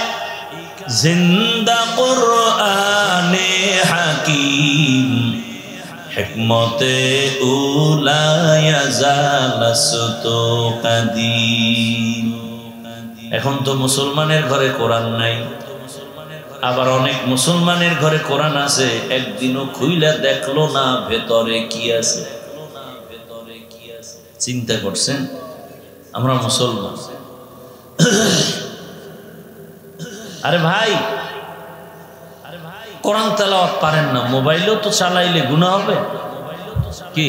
জিন্দা কুরআনে হাকিম হিকমতে উলা ইয়াজালাসতু কাদিম। এখন তো মুসলমানের ঘরে কোরআন নাই, আবার অনেক মুসলমানের ঘরে কোরআন আছে, একদিনও খুইলা দেখলো না ভেতরে কি আছে। চিন্তা করছেন? আমরা মুসলমান। আরে ভাই, কোরআন তেলাওয়াত পারেন না, মোবাইলও তো চালাইলে গুনাহ হবে কি?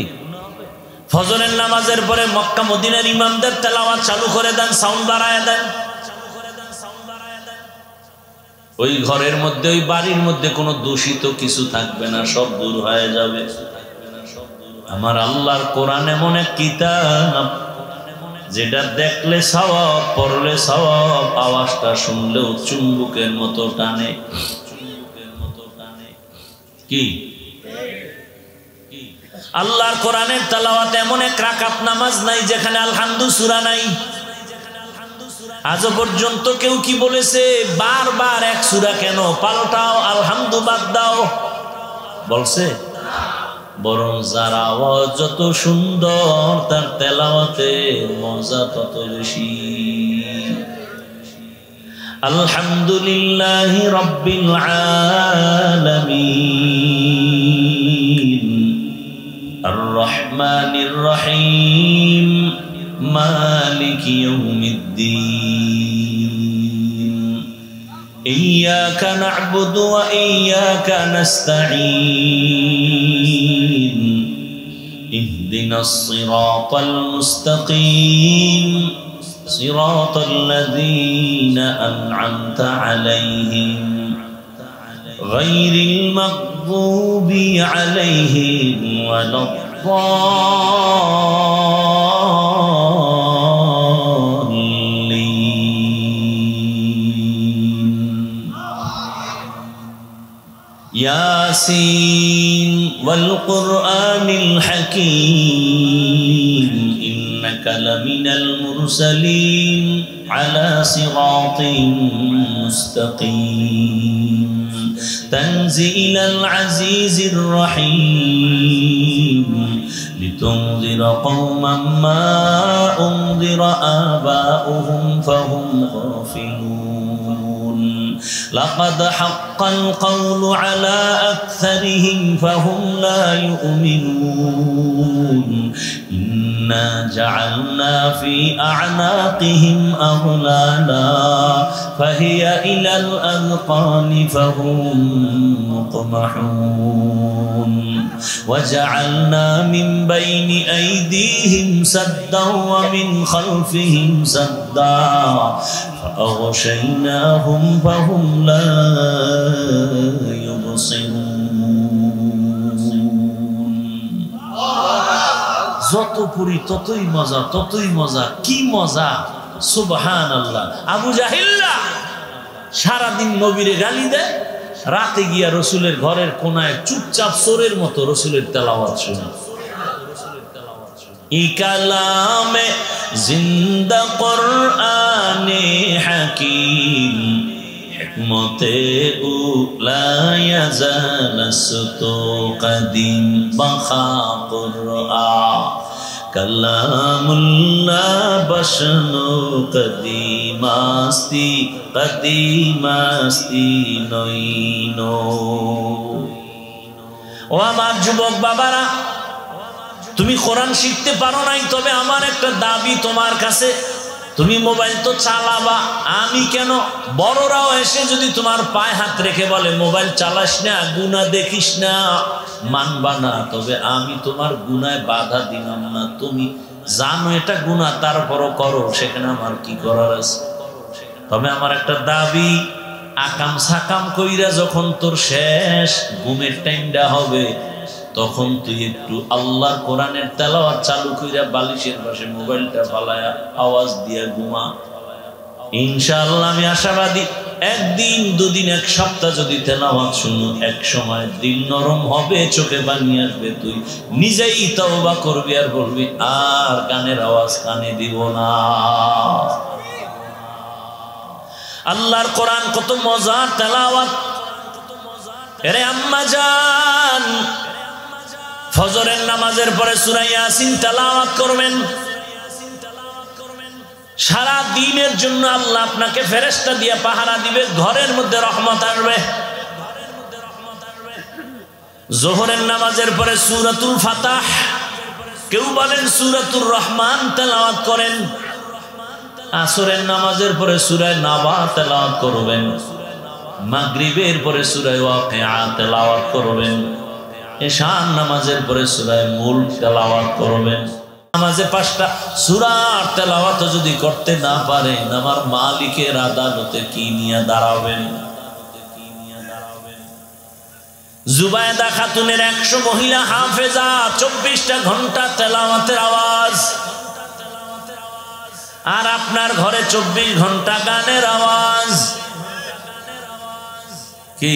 ফজরের নামাজের পরে মক্কা মদিনার ইমামদের তেলাওয়াত চালু করে দেন, সাউন্ড বাড়ায় দেন। ওই ঘরের মধ্যে, ওই বাড়ির মধ্যে কোনো দূষিত কিছু থাকবে না, সব দূর হয়ে যাবে। আমার আল্লাহর কোরআন এমন এক কিতাব যেটা দেখলে সওয়াব, পড়লে সওয়াব, আওয়াজটা শুনলেও চুম্বকের মতো টানে। কি আল্লাহর কোরআনের তেলাওয়াত এমন এক রাকাত নামাজ নাই যেখানে আলহামদু সূরা নাই। আজও পর্যন্ত কেউ কি বলেছে বারবার এক সূরা কেন পাল্টাও, আলহামদু বাদ দাও? বলছে? বরং যার আওয়াজ যত সুন্দর তার তেলাওয়াতের মজা তত বেশি। আলহামদুলিল্লাহি রাব্বিল আলামিন আর রহমানির রহিম মালিকি ইয়াউমিদ্দিন ইয়্যাকা না'বুদু ওয়া ইয়্যাকা নাস্তাঈন ইহদিনাস সিরাতাল মুস্তাকিম সিরাতাল লাযীনা আন'আমতা আলাইহিম গায়রিল মাগযুবি আলাইহিম ওয়ালাদ-দাল্লিন। ইয়াসিন ওয়াল কুরআনিল হাকীম ইন্নাকা লামিনাল মুরসালিন আলা সিরাতিন মুস্তাকিম তানজিলাল আজিজির রহিম লিতুনযিরা কওমান মা উনযিরা আবাউহুম ফাহুম গাফিলুন লাকাদ হাক্কাল কওলু আলা আকসারিহিম ফাহুম লা ইউমিনুন ইন্না জাআলনা ফি আ'নাকিহিম আগলালা ফাহিয়া ইলাল আযকানি ফাহুম মুকমাহুন ওয়াজআলনা মিন বাইনি আইদিহিম সাদ্দাও ওয়া মিন খালফিহিম সাদ্দা ফাআগশাইনাহুম ফাহুম লা ইউবসিরুন। যত পড়ি ততই মজা, ততই মজা। কি মজা! সুবহানাল্লাহ। আবু জাহিল্লা সারাদিন নবীরে গালি দেয়, রাতে গিয়া রসুলের ঘরের কোনায় চুপচাপ চোরের মতো রসুলের তেলাওয়াত শুনে। এই কালামে জিন্দা কুরআনে হাকিম হিকমতে উলা ইয়াজালাসতু কাদিম বাখা কুরআন কালামুল্লাহ বশনো কদিমাস্তি কদিমাস্তি নইনো। ও আমার যুবক বাবারা, তুমি কোরআন শিখতে পারো নাই, তবে আমার একটা দাবি তোমার কাছে, তুমি মোবাইল তো চালাবা, আমি কেন? বড়রাও এসে যদি তোমার পায়ে হাত রেখে বলে মোবাইল চালাস না, গুনাহ দেখিস না, মানবা না, তবে আমি তোমার গুনায় বাধা দিলাম না। তুমি জানো এটা গুনাহ, তারপরও করো, সেখানে আমার কি করার আছে? তবে আমার একটা দাবি, আকাম সাকাম কইরা যখন তোর শেষ ঘুমের টাইমটা হবে, তখন তুই একটু আল্লাহর কোরআনের তেলাওয়াত চালু কইরা বালিশের পাশে মোবাইলটা ফালায়া আওয়াজ দিয়া ঘুমা। ইনশাআল্লাহ আমি আশাবাদী একদিন দুদিন এক সপ্তাহ যদি তেলাওয়াত শুনো, এক সময় দিল নরম হবে, চোখে পানি আসবে, তুই নিজেই তওবা করবি আর বলবি আর গানের আওয়াজ কানে দিব না। আল্লাহর কোরআন কত মজার তেলাওয়াত। আরে আম্মা জান, ফজরের নামাজের পরে সূরা ইয়াসিন তেলাওয়াত করবেন। সারা দিনের জন্য আল্লাহ আপনাকে ফেরেশতা দিয়ে পাহারা দিবে, ঘরের মধ্যে রহমত আসবে। যোহরের নামাজের পরে সূরাতুল ফাতাহ, কেউ বলেন সূরাতুর রহমান তেলাওয়াত করেন। আসরের নামাজের পরে সূরা নাবা তেলাওয়াত করবেন। মাগরিবের পরে সূরা ওয়াকিয়া তেলাওয়াত করবেন। এশার নামাজের পরে সূরা মুলক তেলাওয়াত করবেন। নামাজে 5টা সূরার তেলাওয়াত যদি করতে না পারেন, আমার মালিকের আদালতে কি নিয়ে দাঁড়াবেন? জুবায়দা খাতুনের 100 মহিলা হাফেজা, 24টা ঘন্টা তেলাওয়াতের আওয়াজ। আর আপনার ঘরে 24 ঘন্টা গানের আওয়াজ। কি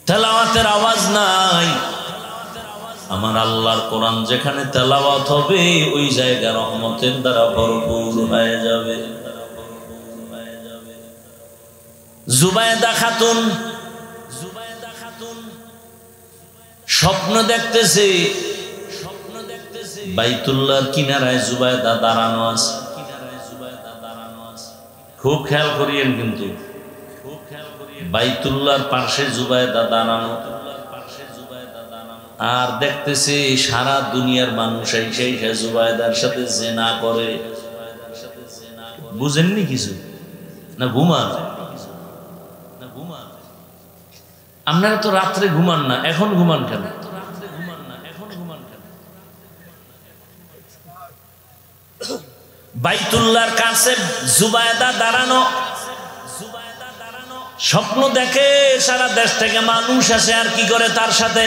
তেলাওয়াতের আওয়াজ নাই? আমার আল্লাহর কোরআন যেখানে তেলাওয়াত হবে, ওই জায়গা রহমতের দ্বারা ভরপুর হয়ে যাবে। জুবায়দা খাতুন স্বপ্ন দেখতেছে, বাইতুল্লাহর কিনারায় জুবায়দা দাঁড়ানো আছে। খুব খেয়াল করিয়েন, কিন্তু বাইতুল্লাহর পাশে জুবায়দা দাঁড়ানো, আর দেখতেছে সারা দুনিয়ার মানুষ সেই জুবায়দার সাথে জিনা করে। বুঝেননি কিছু? না ঘুমান? আপনারা তো রাত্রে ঘুমান না, এখন ঘুমান কেন? বাইতুল্লাহর কাছে জুবায়দা দাঁড়ানো, স্বপ্ন দেখে, সারা দেশ থেকে মানুষ আসে, আর কি করে তার সাথে।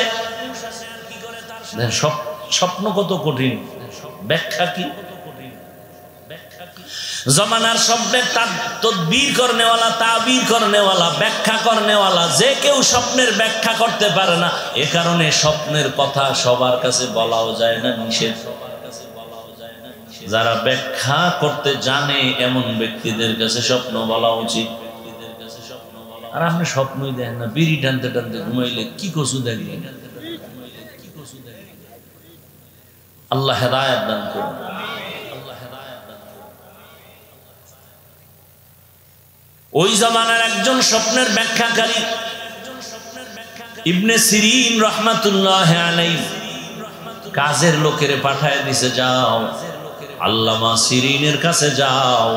স্বপ্ন কত কঠিন, ব্যাখ্যা কি? জমানার স্বপ্নের তদবির করনেওয়ালা, তাবির করনেওয়ালা, ব্যাখ্যা করনেওয়ালা, যে কেউ স্বপ্নের ব্যাখ্যা করতে পারে না। এ কারণে স্বপ্নের কথা সবার কাছে বলাও যায় না, নিষেধ। যারা ব্যাখ্যা করতে জানে এমন ব্যক্তিদের কাছে স্বপ্ন বলা উচিত। আর আপনি স্বপ্নই দেখেন না, বিড়ি টানতে টানতে ঘুমাইলে কি কচু দেখবেন? আল্লাহ হেদায়েত দান করুন। ওই জামানার একজন স্বপ্নের ব্যাখ্যাকারী ইবনে সিরিন রাহমাতুল্লাহ আলাইহি কাজের লোকের পাঠায় দিছে, যাও আল্লামা সিরিনের কাছে যাও,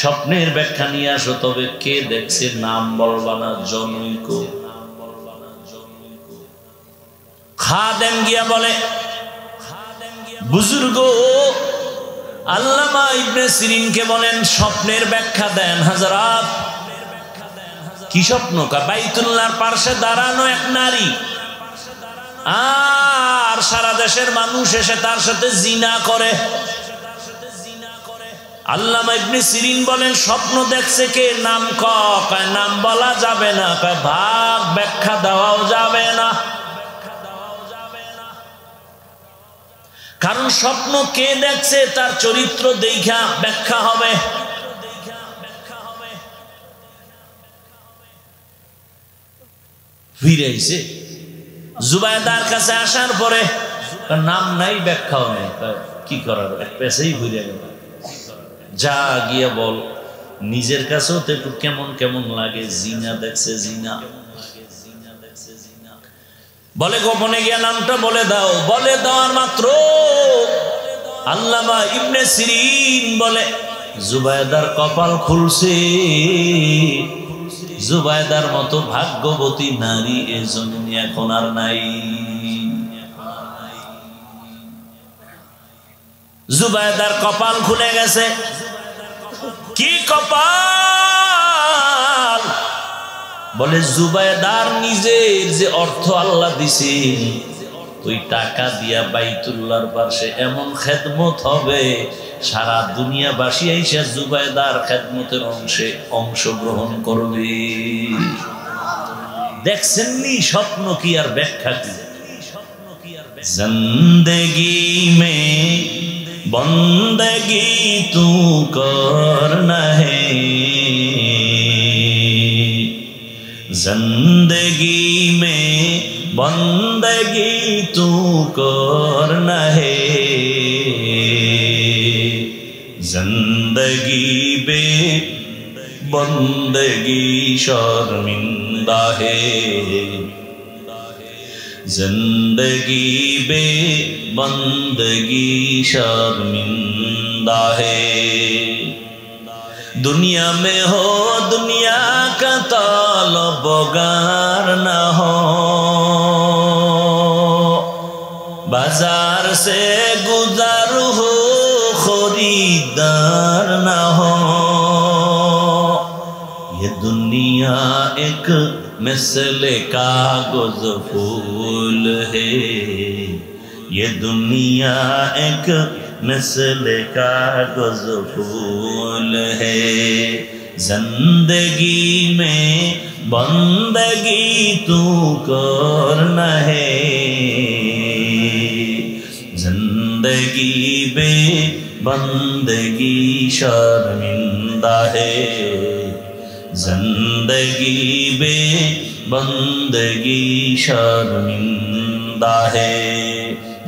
স্বপ্নের ব্যাখ্যা নিয়ে আসো। তবে কে দেখছে নাম বলবা না, জনৈক। খাদেম গিয়া বলে, বুজুর্গ আল্লামা ইবনে সিরিনকে বলেন স্বপ্নের ব্যাখ্যা দেন হযরত। কি স্বপ্ন? বাইতুল্লাহর পাশে দাঁড়ানো এক নারী, আর সারা দেশের মানুষ এসে তার সাথে জিনা করে। আল্লামা ইবনে সিরিন বলেন স্বপ্ন দেখছে কে? নাম কয় নাম বলা যাবে না, কয় ভাগ ব্যাখ্যা দেওয়াও যাবে না। কারণ স্বপ্ন কে দেখছে তার চরিত্র দেখা ব্যাখ্যা হবে। ফিরে আইছে জুবায়দার কাছে আসার পরে নাম নাই, ব্যাখ্যাও নেই, কি করার, পেছেই ঘুরে গেল। যা গিয়ে বল, নিজের কাছেও তো একটু কেমন কেমন লাগে, জিনা দেখছে, জিনা। বলে গোপনে গিয়া নামটা বলে দাও। বলে দেওয়ার মাত্র আল্লামা ইবনে সিরিন বলে জুবায়দার কপাল খুলছে। জুবায়দার মতো ভাগ্যবতী নারী এ জমিনে এখন আর নাই। জুবায়দার কপাল খুলে গেছে। কি কপাল? বলে জুবায়দার নিজের যে অর্থ আল্লাহ দিছে, ওই টাকা দিয়া বাইতুল্লাহর পাশে এমন খেদমত হবে, সারা দুনিয়াবাসী এসে জুবাইদার খেদমতের অংশগ্রহণ করবে। দেখছেননি স্বপ্ন কি আর ব্যাখ্যা কি? জিন্দেগি মে বন্দগি তু করনা হে, जिंदगी में बंदगी तू करना है, जिंदगी बे बंदगी शर्मिंदा है, जिंदगी बे बंदगी शर्मिंदा है। दुनिया में हो दुनिया का तलबगार न हो, बाजार से गुजर हो खरीदार न हो। ये दुनिया एक मिसले कागज फूल है, ये दुनिया एक मिसले कागज फूल है, जिंदगी में बंदगी तू करना है, जिंदगी बे बंदगी शर्मिंदा है, जिंदगी बे बंदगी शर्मिंदा है,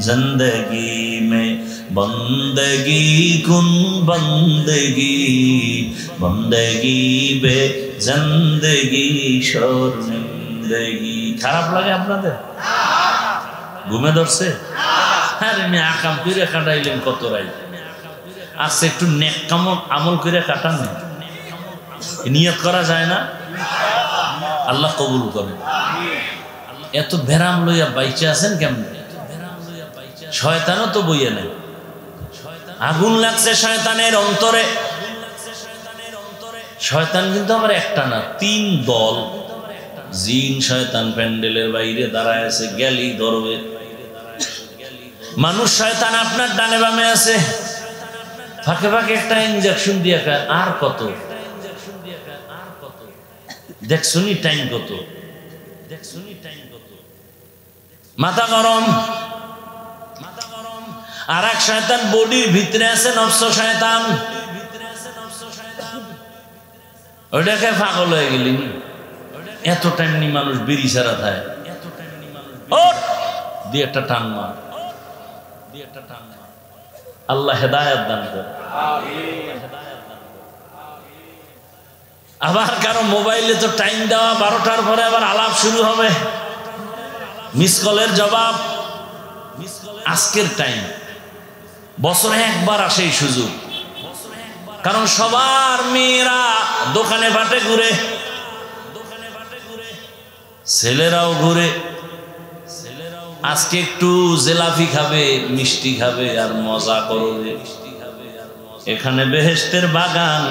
जिंदगी में बंदगी कुन बंदगी, बंदगी बे जिंदगी शर्मिंदगी। খারাপ লাগে আপনাদের? ঘুমে ধরছে? আরে আমি আকাম করে কাটাইলেন কত রাত, আজকে একটু নেক কাম আমল করে কাটান, নিয়ত করা যায় না? আল্লাহ কবুল করে। এত ভেরাম লইয়া বাইচে আছেন কেমন? শয়তানও তো বইয়ে নেই, আগুন লাগছে শয়তানের অন্তরে। শয়তান কিন্তু আমার একটা না, 3 দল জিন শয়তান প্যান্ডেলের বাইরে দাঁড়ায় আছে, গেলি ধরবে। মানুষ শয়তান আপনার ডানে বামে আছে, ফাঁকে ফাঁকে একটা ইনজেকশন দিয়ে খায়। আর কত দেখছুনি টাইম কত, মাথা গরম। আর এক শয়তান বডির ভিতরে আছে, নফস শয়তান, ওইটাকে পাগল হয়ে গেলি। এত টাইম নি মানুষ বিড়ি ছাড়া থাকে, দিয়ে একটা টান মার, আল্লাহ হেদায়েত দান করে। আবার কারো মোবাইলে তো টাইম দেওয়া 12টার পরে আবার আলাপ শুরু হবে, মিস কলের জবাব। আজকের টাইম বছরে একবার আসে এই সুযোগ, কারণ সবার মেয়েরা দোকানে বাটে ঘুরে, ছেলেরাও ঘুরে। আজকে একটু জেলাফি খাবে, মিষ্টি খাবে আর মজা করবে। এখানে বেহেশতের বাগান,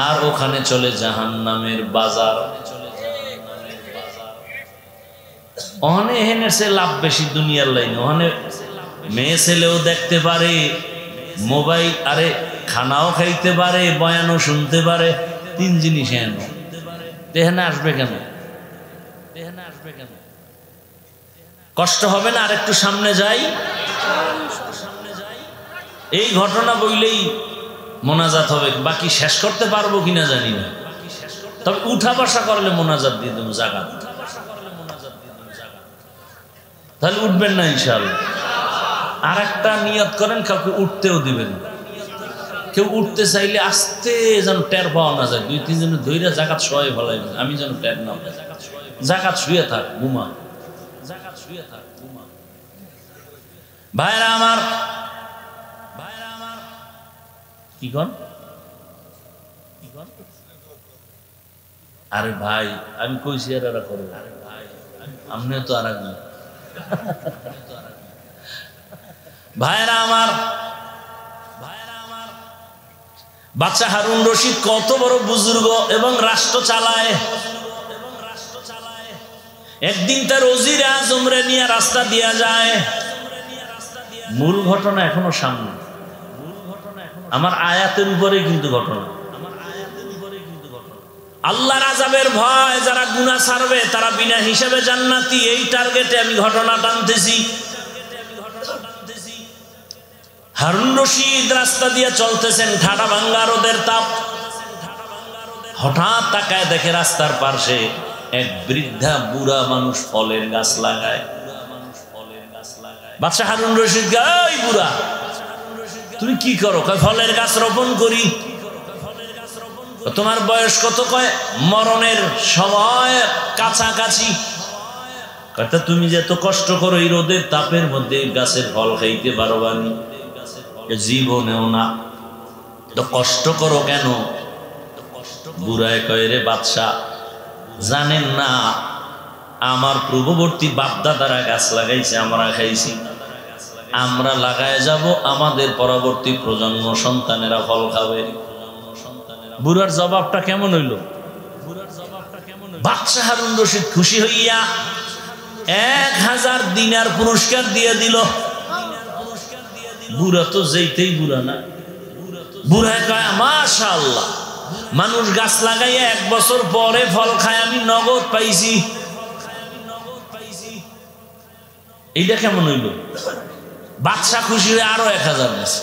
আর ওখানে চলে জাহান্নামের বাজার। ওখানে হেনেছে লাভ বেশি দুনিয়ার লাইনে। ওখানে মেয়ে ছেলেও দেখতে পারে, মোবাইল আরে খানাও খাইতে পারে, বয়ানও শুনতে পারে। 3 জিনিস এখানে আসবে কেন? কষ্ট হবে না? আর একটু সামনে যাই, এই ঘটনা বইলেই মোনাজাত হবে। বাকি শেষ করতে পারবো কিনা জানি না, তবে উঠা বসা করলে মোনাজাত দিয়ে দেবো জায়গা। তাহলে উঠবেন না ইনশাআল্লাহ। আর একটা নিয়ত করেন, কাউকে উঠতেও দিবেন। কেউ উঠতে চাইলে আস্তে যেন টের পাওয়া না যায়, 2-3 জনের ধৈর্য জাকাত শোয়াই ফেলাইবেন, আমি যেন টের না পাই। জাকাত শুয়ে থাক, ঘুমা। ভাইরা আমার, কি কন? আরে ভাই আমি কইছি আর এরা করবো, আপনিও তো আর না। ভাইরা আমার, বাচ্চা হারুন রশিদ কত বড় বুজুর্গ এবং রাষ্ট্র চালায়। একদিন তার ওজিরে আজমরে নিয়ে রাস্তা দিয়া যায়। মূল ঘটনা এখনো সামনে, আমার আয়াতের উপরে কিন্তু ঘটনা। আল্লাহর আযাবের ভয় যারা গুনাহ ছাড়বে তারা বিনা হিসাবে জান্নাতি, এই টার্গেটে আমি ঘটনা টানতেছি। হারুন রশিদ রাস্তা দিয়ে চলতেছেন, ঠাডা ভাঙ্গা রোদের তাপ। হঠাৎ তাকায় দেখে রাস্তার পাশে এক বৃদ্ধা বুড়া মানুষ ফলের গাছ লাগায়। বাদশা হারুন রশিদ গায়, বুড়া তুমি কি করো? কয় ফলের গাছ রোপণ করি। তোমার বয়স কত? কয় মরণের সময় কাছাকাছি। কথা তুমি যে এত কষ্ট করো এই রোদের তাপের মধ্যে গাছের ফল খাইতে পারো বানি? জীবনেও না। তো কষ্ট করো কেন? বুড়ায় কয়, রে বাদশা জানেন না আমার পূর্ববর্তী বাপদাদারা গাছ লাগাইছে, আমরা খাইছি, আমরা লাগায় যাব, আমাদের পরবর্তী প্রজন্ম সন্তানেরা ফল খাবে। বুড়ার জবাবটা কেমন হইল? বাদশা হারুন রশিদ খুশি হইয়া 1000 দিনার পুরস্কার দিয়ে দিল। বুড়া তো যেইতেই বুড়া না, বুড়া কয় মাশাআল্লাহ, মানুষ গাছ লাগাইয়া 1 বছর পরে ফল খায়, আমি নগদ পাইছি। এইটা কেমন হইল? বাদশা খুশি হয়ে আরো 1000 দিছে।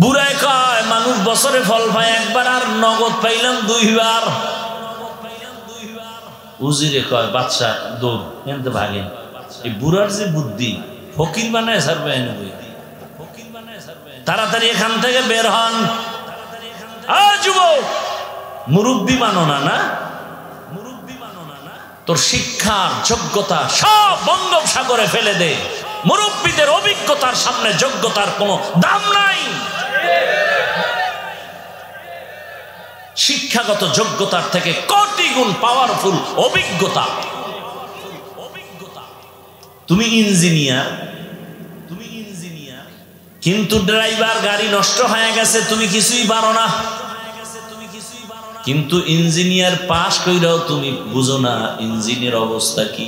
বুড়ায় কয় মানুষ বছরে ফল পায় একবার, আর নগদ পাইলাম 2 বার। উজিরে কয় বাদশা দৌড় এনতে ভাগেন। এই বুড়ার যে বুদ্ধি, ফকির বানায় ছাড়বে, তাড়াতাড়ি এখান থেকে বের হন। যুবক, মুরব্বী মানো না, না তোর শিক্ষার যোগ্যতা সব বঙ্গোপসাগরে ফেলে দে। মুরব্বীদের অভিজ্ঞতার সামনে যোগ্যতার কোনো দাম নাই। শিক্ষাগত যোগ্যতার থেকে কোটি গুণ পাওয়ারফুল অভিজ্ঞতা। তুমি ইঞ্জিনিয়ার, কিন্তু ড্রাইভার গাড়ি নষ্ট হয়ে গেছে, তুমি কিছুই পারো না। কিন্তু ইঞ্জিনিয়ার পাস কইরাও তুমি বুঝো না ইঞ্জিনের অবস্থা কি।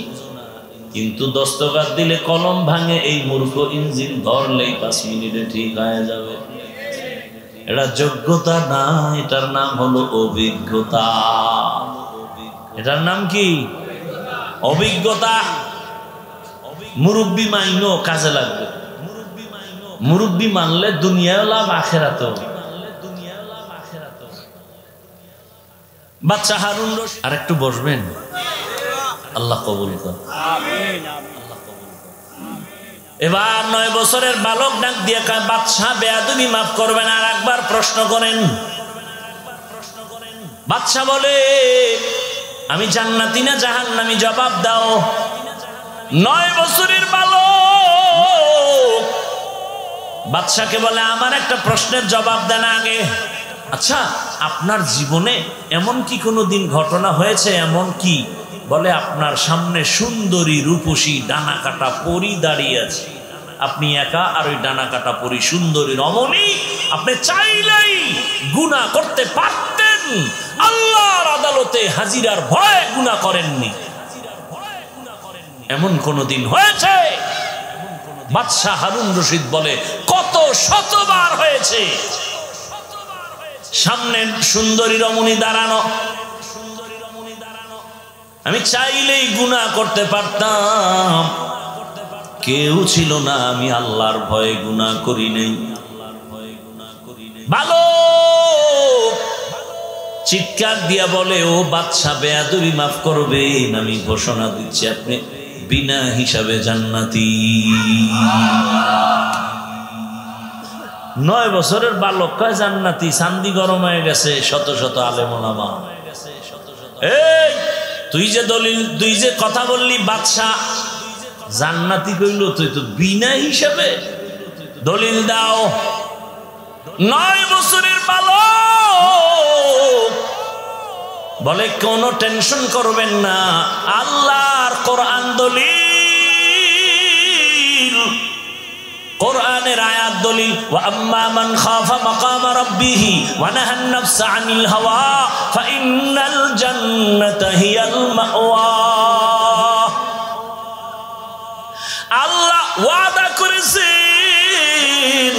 কিন্তু দস্তখত দিলে কলম ভাঙে, এই মূর্খ ইঞ্জিন ধরলেই 5 মিনিটে ঠিক হয়ে যাবে। এটা যোগ্যতা না, এটার নাম হলো অভিজ্ঞতা। এটার নাম কি? অভিজ্ঞতা। মুরব্বী মাইনো কাজে লাগবে। মুরব্বী মানলে দুনিয়াও লাভ, আখেরাতেও। বাদশা হারুন রশিদ আর একটু বসবেন, আল্লাহ কবুল করেন। এবার 9 বছরের বালক ডাক দিয়ে কয়, বাদশা বেয়াদবি মাফ করবেন, আর একবার প্রশ্ন করেন। বাদশা বলে, আমি জান্নাতি না জাহান্নামী, জবাব দাও। 9 বছরের বালক বাদশাকে বলে, আমার একটা প্রশ্নের জবাব দেন আগে। আচ্ছা, আপনার জীবনে এমন কি কোনো দিন ঘটনা হয়েছে? এমন কি? বলে, আপনার সামনে সুন্দরী রূপসী ডানা কাটা পরী দাঁড়িয়ে আছে, আপনি একা, আর ওই ডানা কাটা পরী সুন্দরী রমণী, আপনি চাইলেই গুনাহ করতে পারতেন, আল্লাহর আদালতে হাজিরার ভয়ে গুনাহ করেননি, এমন কোনো দিন হয়েছে? বাদশা হারুন রশিদ বলে, কত শতবার হয়েছে। সামনে সুন্দরী রমণী দাঁড়ানো, আমি চাইলেই গুনাহ করতে পারতাম, কেউ ছিল না, আমি আল্লাহর ভয়ে গুনাহ করি নাই। ভালো চিৎকার দিয়া বলে, ও বাদশা বেয়াদবি মাফ করবেন, আমি ঘোষণা দিচ্ছি আপনি বিনা হিসাবে জান্নাতি। 9 বছরের বালক কয় জান্নাতি, চান্দি গরম হয়ে গেছে। শত শত আলেম ওলামা, এই তুই যে কথা বললি বাদশা জান্নাতি কইল, তুই তো বিনা হিসাবে, দলিল দাও। 9 বছরের বালক বলে, কোনো টেনশন করবেন না, আল্লাহর কোরআন দলিল। কোরআনের আয়াত দলিল, ওয়া আম্মা মান খাফা মাকাম রাব্বিহি ওয়া নাহান নাফসা আনিল হাওয়া ফাইন্নাল জান্নাতা হিয়াল মাওয়া। আল্লাহ ওয়াদা করেছেন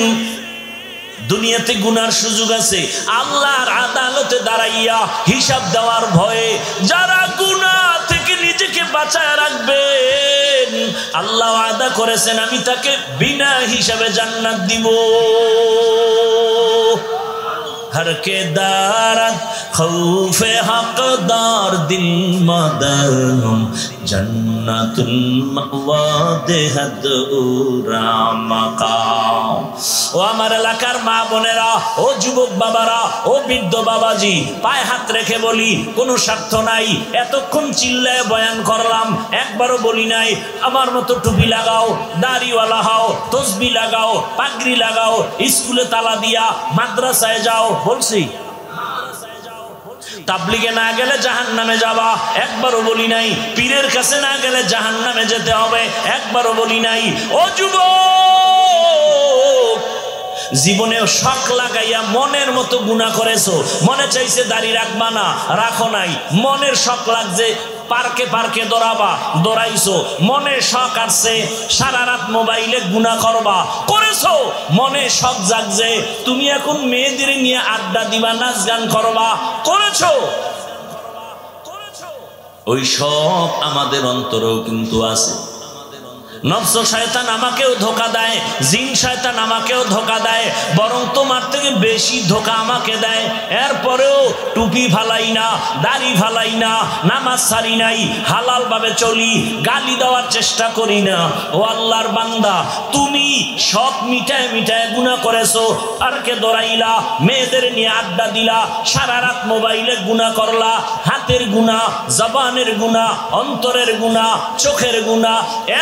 দুনিয়াতে গুনার সুযোগ আছে, আল্লাহর আদালতে দাঁড়াইয়া হিসাব দেওয়ার ভয়ে যারা গুনাহ থেকে নিজেকে বাঁচায় রাখবেন, আল্লাহ ওয়াদা করেছেন আমি তাকে বিনা হিসাবে জান্নাত দিব। हर के दारत खौफे हकदार दिल मदनुम जन्नतुल मावा देहद उरामकाम। ও আমার এলাকার মা বোনেরা, ও যুবক বাবারা, ও বৃদ্ধ বাবাজি, পায়ে হাত রেখে বলি, কোনো স্বার্থ নাই। এতক্ষণ চিল্লায় বয়ান করলাম, একবারও বলি নাই আমার মতো টুপি লাগাও, দাড়িওয়ালা হও, তসবি লাগাও, পাগড়ি লাগাও, স্কুলে তালা দিয়া মাদ্রাসায় যাও, বলছি তাবলিগে না গেলে জাহান্নামে যাবা, একবারও বলি নাই। পীরের কাছে না গেলে জাহান্নামে যেতে হবে, একবারও বলি নাই। ও যুবক, জীবনেও শখ লাগাইয়া মনের মতো গুনাহ করেছো, মনে চাইছে দাড়ি রাখবা না, রাখো নাই, মনের শখ লাগছে পার্কে পার্কে দৌড়াবা, দৌড়াইছো, মনে শখ আসছে সারা রাত মোবাইলে গুনাহ করবা, করেছো, মনে শখ জাগছে তুমি এখন মেয়েদের নিয়ে আড্ডা দিবা, নাচ গান করবা, করেছো। ওই শখ আমাদের অন্তরেও কিন্তু আছে। নফস শয়তান আমাকেও ধোঁকা দেয়, জিন শয়তান আমাকেও ধোঁকা দেয়, বরং তোমার থেকে বেশি ধোঁকা আমাকে দেয়। এরপরেও টুপি ফালাই না, দাড়ি ফালাই না, নামাজ ছাড়ি নাই, হালাল ভাবে চলি, গালি দেওয়ার চেষ্টা করি না। ও আল্লাহর বান্দা, তুমি সব মিটায় মিটায় গুনাহ করেছো, পার্কে দৌড়াইলা, মেয়েদের নিয়ে আড্ডা দিলা, সারা রাত মোবাইলে গুনাহ করলা, হাতের গুনাহ, জবানের গুনাহ, অন্তরের গুনাহ, চোখের গুনাহ,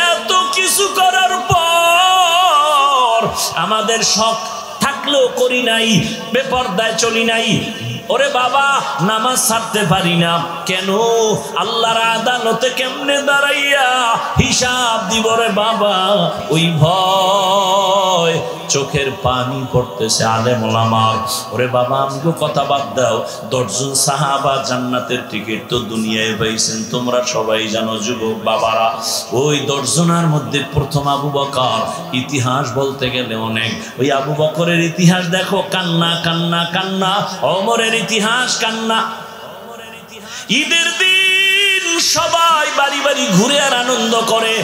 এত কিছু করার পর আমাদের শখ থাকলেও করি নাই, বেপরদায় চলি নাই। ওরে বাবা, নামাজ ছাড়তে পারি না কেন? আল্লাহর আদালতে কেমনে দাঁড়াইয়া হিসাব দিব রে বাবা, ওই ভয় চোখের পানি পড়তেছে আলেম ওলামার। ওরে বাবা, আমগো কথা বাদ দাও, 10 জন সাহাবা জান্নাতের টিকিট তো দুনিয়ায় পাইছেন, তোমরা সবাই জানো যুবক বাবারা। ওই 10 জনের মধ্যে প্রথম আবু বকর, ইতিহাস বলতে গেলে অনেক, ওই আবু বকরের ইতিহাস দেখো, কান্না কান্না কান্না, ওমরের ইতিহাস কান্না। ঈদের দিন সবাই বাড়ি বাড়ি ঘুরে আর আনন্দ করে।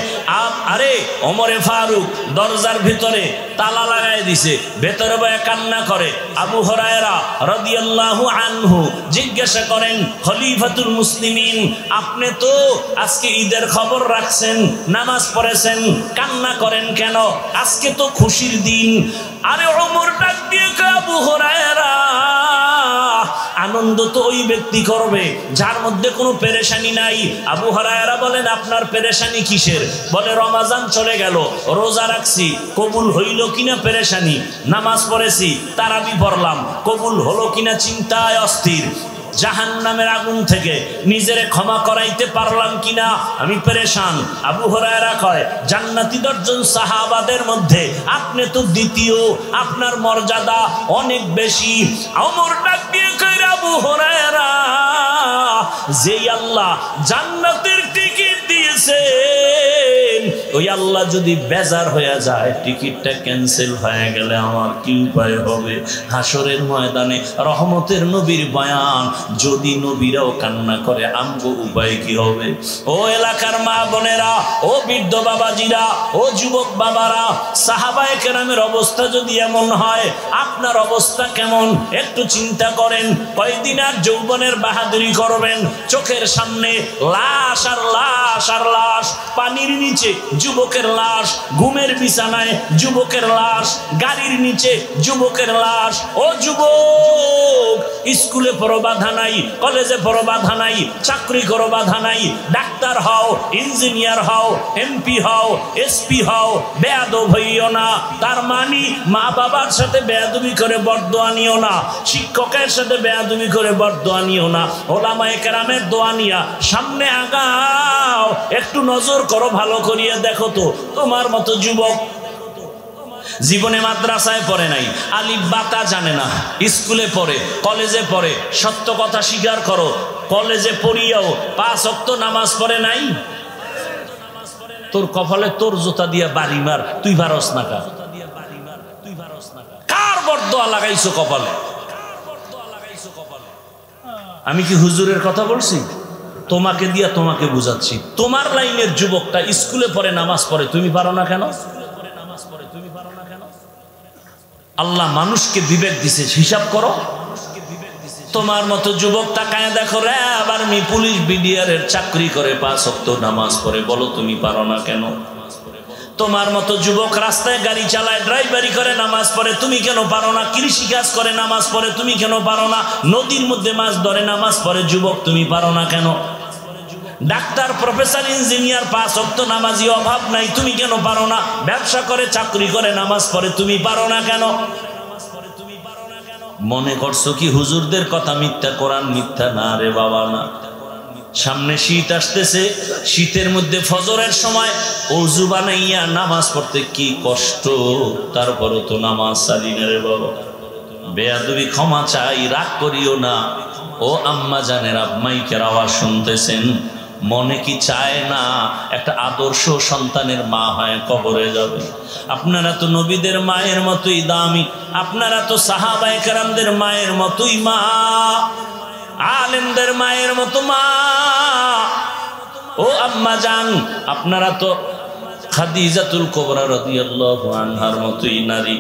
আরে ওমরে ফারুক দরজার ভিতরে তালা লাগাই দিছে, ভেতরে বয়ে কান্না করে। আবু হুরায়রা রাদিয়াল্লাহু আনহু জিজ্ঞাসা করেন, খলিফাতুল মুসলিমিন, আপনি তো আজকে ঈদের খবর রাখছেন, নামাজ পড়েছেন, কান্না করেন কেন? আজকে তো খুশির দিন। আরে ওমর ডাক দিয়ে কয়, আবু হুরায়রা, আনন্দ তো ওই ব্যক্তি করবে যার মধ্যে কোনো পেরেশানি নাই। আবু হুরায়রা বলেন, আপনার পেরেশানি কিসের? বলে, রমাজান চলে গেল, রোজা রাখছি, কবুল হইল কিনা পেরেশানি, নামাজ পড়েছি, তারাবি পড়লাম, কবুল হলো কিনা চিন্তায় অস্থির, জাহান্নামের আগুন থেকে নিজেরে ক্ষমা করাইতে পারলাম কিনা আমি পেরেশান। আবু হুরায়রা কয়, জান্নাতি 10 জন সাহাবাদের মধ্যে আপনি তো দ্বিতীয়, আপনার মর্যাদা অনেক বেশি। ওমর ডাক দিয়ে কয়, আবু হুরায়রা, যেই আল্লাহ জান্নাতের টিকিট দিয়েছেন, ওই আল্লাহ যদি বেজার হয়ে যায়, টিকিটটা ক্যান্সেল হয়ে গেলে আমার কি উপায় হবে? হাসরের ময়দানে রহমতের নবীর বয়ান, যদি নবীরাও কান্না করে, আমগো উপায় কি হবে? ও এলাকার মা বোনেরা, ও বৃদ্ধ বাবাজিরা, ও যুবক বাবারা, সাহাবায়ে কেরামের অবস্থা যদি এমন হয়, আপনার অবস্থা কেমন একটু চিন্তা করেন। কয়দিন আর যৌবনের বাহাদুরি করবেন? চোখের সামনে লাশ আর লাশ আর লাশ, পানির নিচে যুবকের লাশ, ঘুমের বিছানায় যুবকের লাশ, গাড়ির নিচে যুবকের লাশ। ও যুবক, স্কুলে পড়ো বাধা নাই, কলেজে পড়ো বাধা নাই, চাকরি করো বাধা নাই, ডাক্তার হও, ইঞ্জিনিয়ার হও, এমপি হও, এসপি হও, বেয়াদব হইও না। তার মানে মা বাবার সাথে বেয়াদবি করে বরদোয়া নিও না, শিক্ষকের সাথে বেয়াদবি করে বরদোয়া নিও না, ওলামায়ে কেরামের দোয়া নিয়া সামনে আগাও। একটু নজর করো, ভালো করিয়া দেখো তো তোমার মতো যুবক জীবনে মাদ্রাসায় পড়ে নাই, আলিফ বাতা জানে না, স্কুলে পড়ে, কলেজে পড়ে, সত্য কথা স্বীকার করো, কলেজে পড়িয়াও 5 ওয়াক্ত নামাজ পড়ে নাই। তোর কপালে তোর জুতা দিয়া বাড়ি মার, তুই পারস না কা? কার বরদোয়া লাগাইছো কপালে? আমি কি হুজুরের কথা বলছি? তোমাকে দিয়া তোমাকে বুঝাচ্ছি। তোমার লাইনের যুবকটা স্কুলে পড়ে, নামাজ পড়ে, তুমি পারো না কেন? আল্লাহ মানুষকে বিবেক দিছে, হিসাব করো। তোমার মতো যুবক তাকায় দেখো রে, আবার আমি পুলিশ বিডিআরের চাকরি করে 5 ওয়াক্ত নামাজ পড়ে, বলো তুমি পারো না কেন? তোমার মতো যুবক রাস্তায় গাড়ি চালায়, ড্রাইভারি করে, নামাজ পড়ে, তুমি কেন পারো না? কৃষি কাজ করে, নামাজ পড়ে, তুমি কেন পারো না? নদীর মধ্যে মাছ ধরে, নামাজ পড়ে, যুবক তুমি পারো না কেন? ডাক্তার, প্রফেসর, ইঞ্জিনিয়ার, 5 ওয়াক্ত নামাজি অভাব নাই, তুমি কেন পারো না? ব্যবসা করে, চাকরি করে, নামাজ পড়ে, তুমি পারো না কেন? মনে করছো কি হুজুরদের কথা মিথ্যা? কোরআন মিথ্যা না রে বাবা, না। সামনে শীত আসতেছে, শীতের মধ্যে ফজরের সময় ওযু বানাইয়া নামাজ পড়তে কি কষ্ট, তারপরও তো নামাজ ছাড়ি না রে বাবা। বেয়াদবি, ক্ষমা চাই, রাগ করিও না। ও আম্মা জানের, আব্বাইকের আওয়াজ শুনতেছেন, মনে কি চায় না একটা আদর্শ সন্তানের মা হয় কবরে যাবে? আপনারা তো নবীদের মায়ের মতোই দামি, আপনারা তো সাহাবায়ে কেরামদের মায়ের মতোই মা, আলেমদের মায়ের মতো মা। ও আম্মা জান, আপনারা তো খাদিজাতুল কুবরা রাদিয়াল্লাহু আনহার মতোই নারী,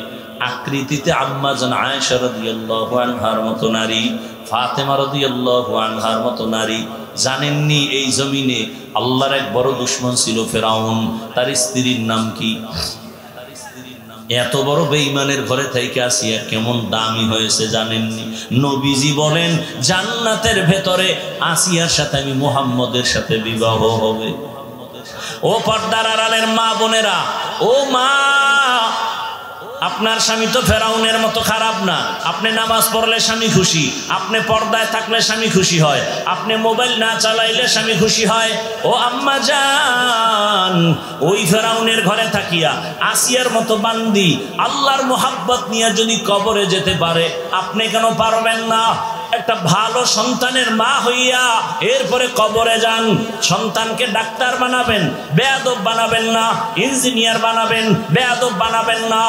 আকৃতিতে আম্মা জান আয়েশা রাদিয়াল্লাহু আনহার মতো নারী, ফাতেমা রাদিয়াল্লাহু আনহার মতো নারী। জানেননি এই জমিনে আল্লাহর এক বড় দুশমন ছিল ফেরাউন, তার স্ত্রীর নাম কি? এত বড় বেঈমানের ঘরে থেকে আসিয়া কেমন দামি হয়েছে জানেননি? নবীজি বলেন জান্নাতের ভেতরে আসিয়ার সাথে আমি মুহাম্মদের সাথে বিবাহ হবে। ও পর্দার আড়ালের মা বোনেরা, ও মা, আপনার স্বামী তো ফেরাউনের মতো খারাপ না। আপনি নামাজ পড়লে স্বামী খুশি, আপনি পর্দায় থাকলে স্বামী খুশি হয়, আপনি মোবাইল না চালাইলে স্বামী খুশি হয়। ও আম্মা জান, ওই ফেরাউনের ঘরে থাকিয়া আসিয়ার মতো বান্দি আল্লাহর মোহাব্বত নিয়ে যদি কবরে যেতে পারে, আপনি কেন পারবেন না? একটা ভালো সন্তানের মা হইয়া এরপরে কবরে যান। সন্তানকে ডাক্তার বানাবেন, বেয়াদব বানাবেন না। ইঞ্জিনিয়ার বানাবেন, বেয়াদব বানাবেন না।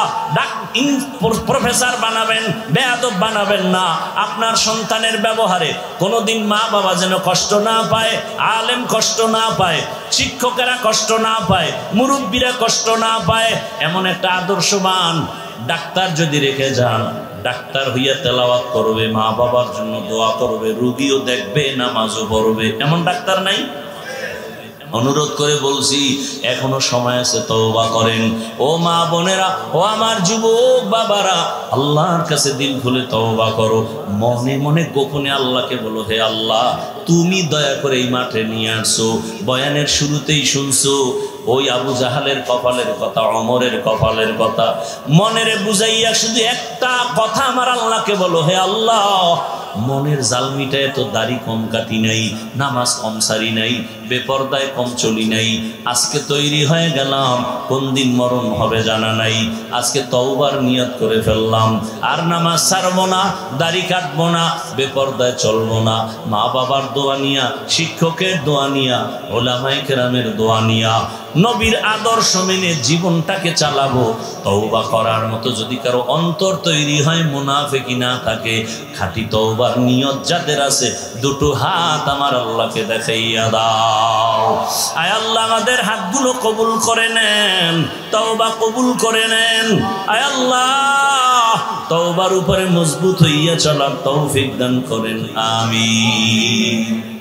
প্রফেসর বানাবেন, বেয়াদব বানাবেন না। আপনার সন্তানের ব্যবহারে কোনোদিন মা বাবা যেন কষ্ট না পায়, আলেম কষ্ট না পায়, শিক্ষকেরা কষ্ট না পায়, মুরব্বীরা কষ্ট না পায়, এমন একটা আদর্শবান ডাক্তার যদি রেখে যান, ডাক্তার হইয়া তেলাওয়াত করবে, মা বাবার জন্য দোয়া করবে, রোগীও দেখবে, নামাজও পড়বে, এমন ডাক্তার নাই? অনুরোধ করে বলছি, এখনো সময় আছে, তওবা করেন। ও মা বোনেরা, ও আমার যুবক বাবারা, আল্লাহর কাছে দিল খুলে তওবা করো। মনে মনে গোপনে আল্লাহকে বলো, হে আল্লাহ, তুমি দয়া করে এই মাঠে নিয়ে আসছো, বয়ানের শুরুতেই শুনছো ওই আবু জাহালের কপালের কথা, ওমরের কপালের কথা, মনেরে বুঝাইয়া শুধু একটা কথা আমার আল্লাহকে বলো, হে আল্লাহ, মনের জালমিটায় তো দাড়ি কম কাটি নাই, নামাজ কম সারি নাই, বেপরদায় কম চলি নাই, আজকে তৈরি হয়ে গেলাম, কোন দিন মরণ হবে জানা নাই, আজকে তওবার নিয়ত করে ফেললাম, আর নামাজ ছাড়বো না, দাড়ি কাটবো না, বেপরদায় চলবো না, মা বাবার দোয়া নিয়া, শিক্ষকের দোয়া নিয়া, ওলামায়ে কেরামের দোয়া নিয়া, নবীর আদর্শ মেনে জীবনটাকে চালাবো। তওবা করার মতো যদি কারো অন্তর তৈরি হয়, মুনাফিকি না থাকে, খাঁটি তওবার নিয়ত যাদের আছে, দুটো হাত আমার আল্লাহকে দেখাইয়া দাও। আয় আল্লাহ, আমাদের হাতগুলো কবুল করে নেন, তওবা কবুল করে নেন। আয় আল্লাহ, তওবার উপরে মজবুত হইয়া চলার তৌফিক দান করেন, আমিন।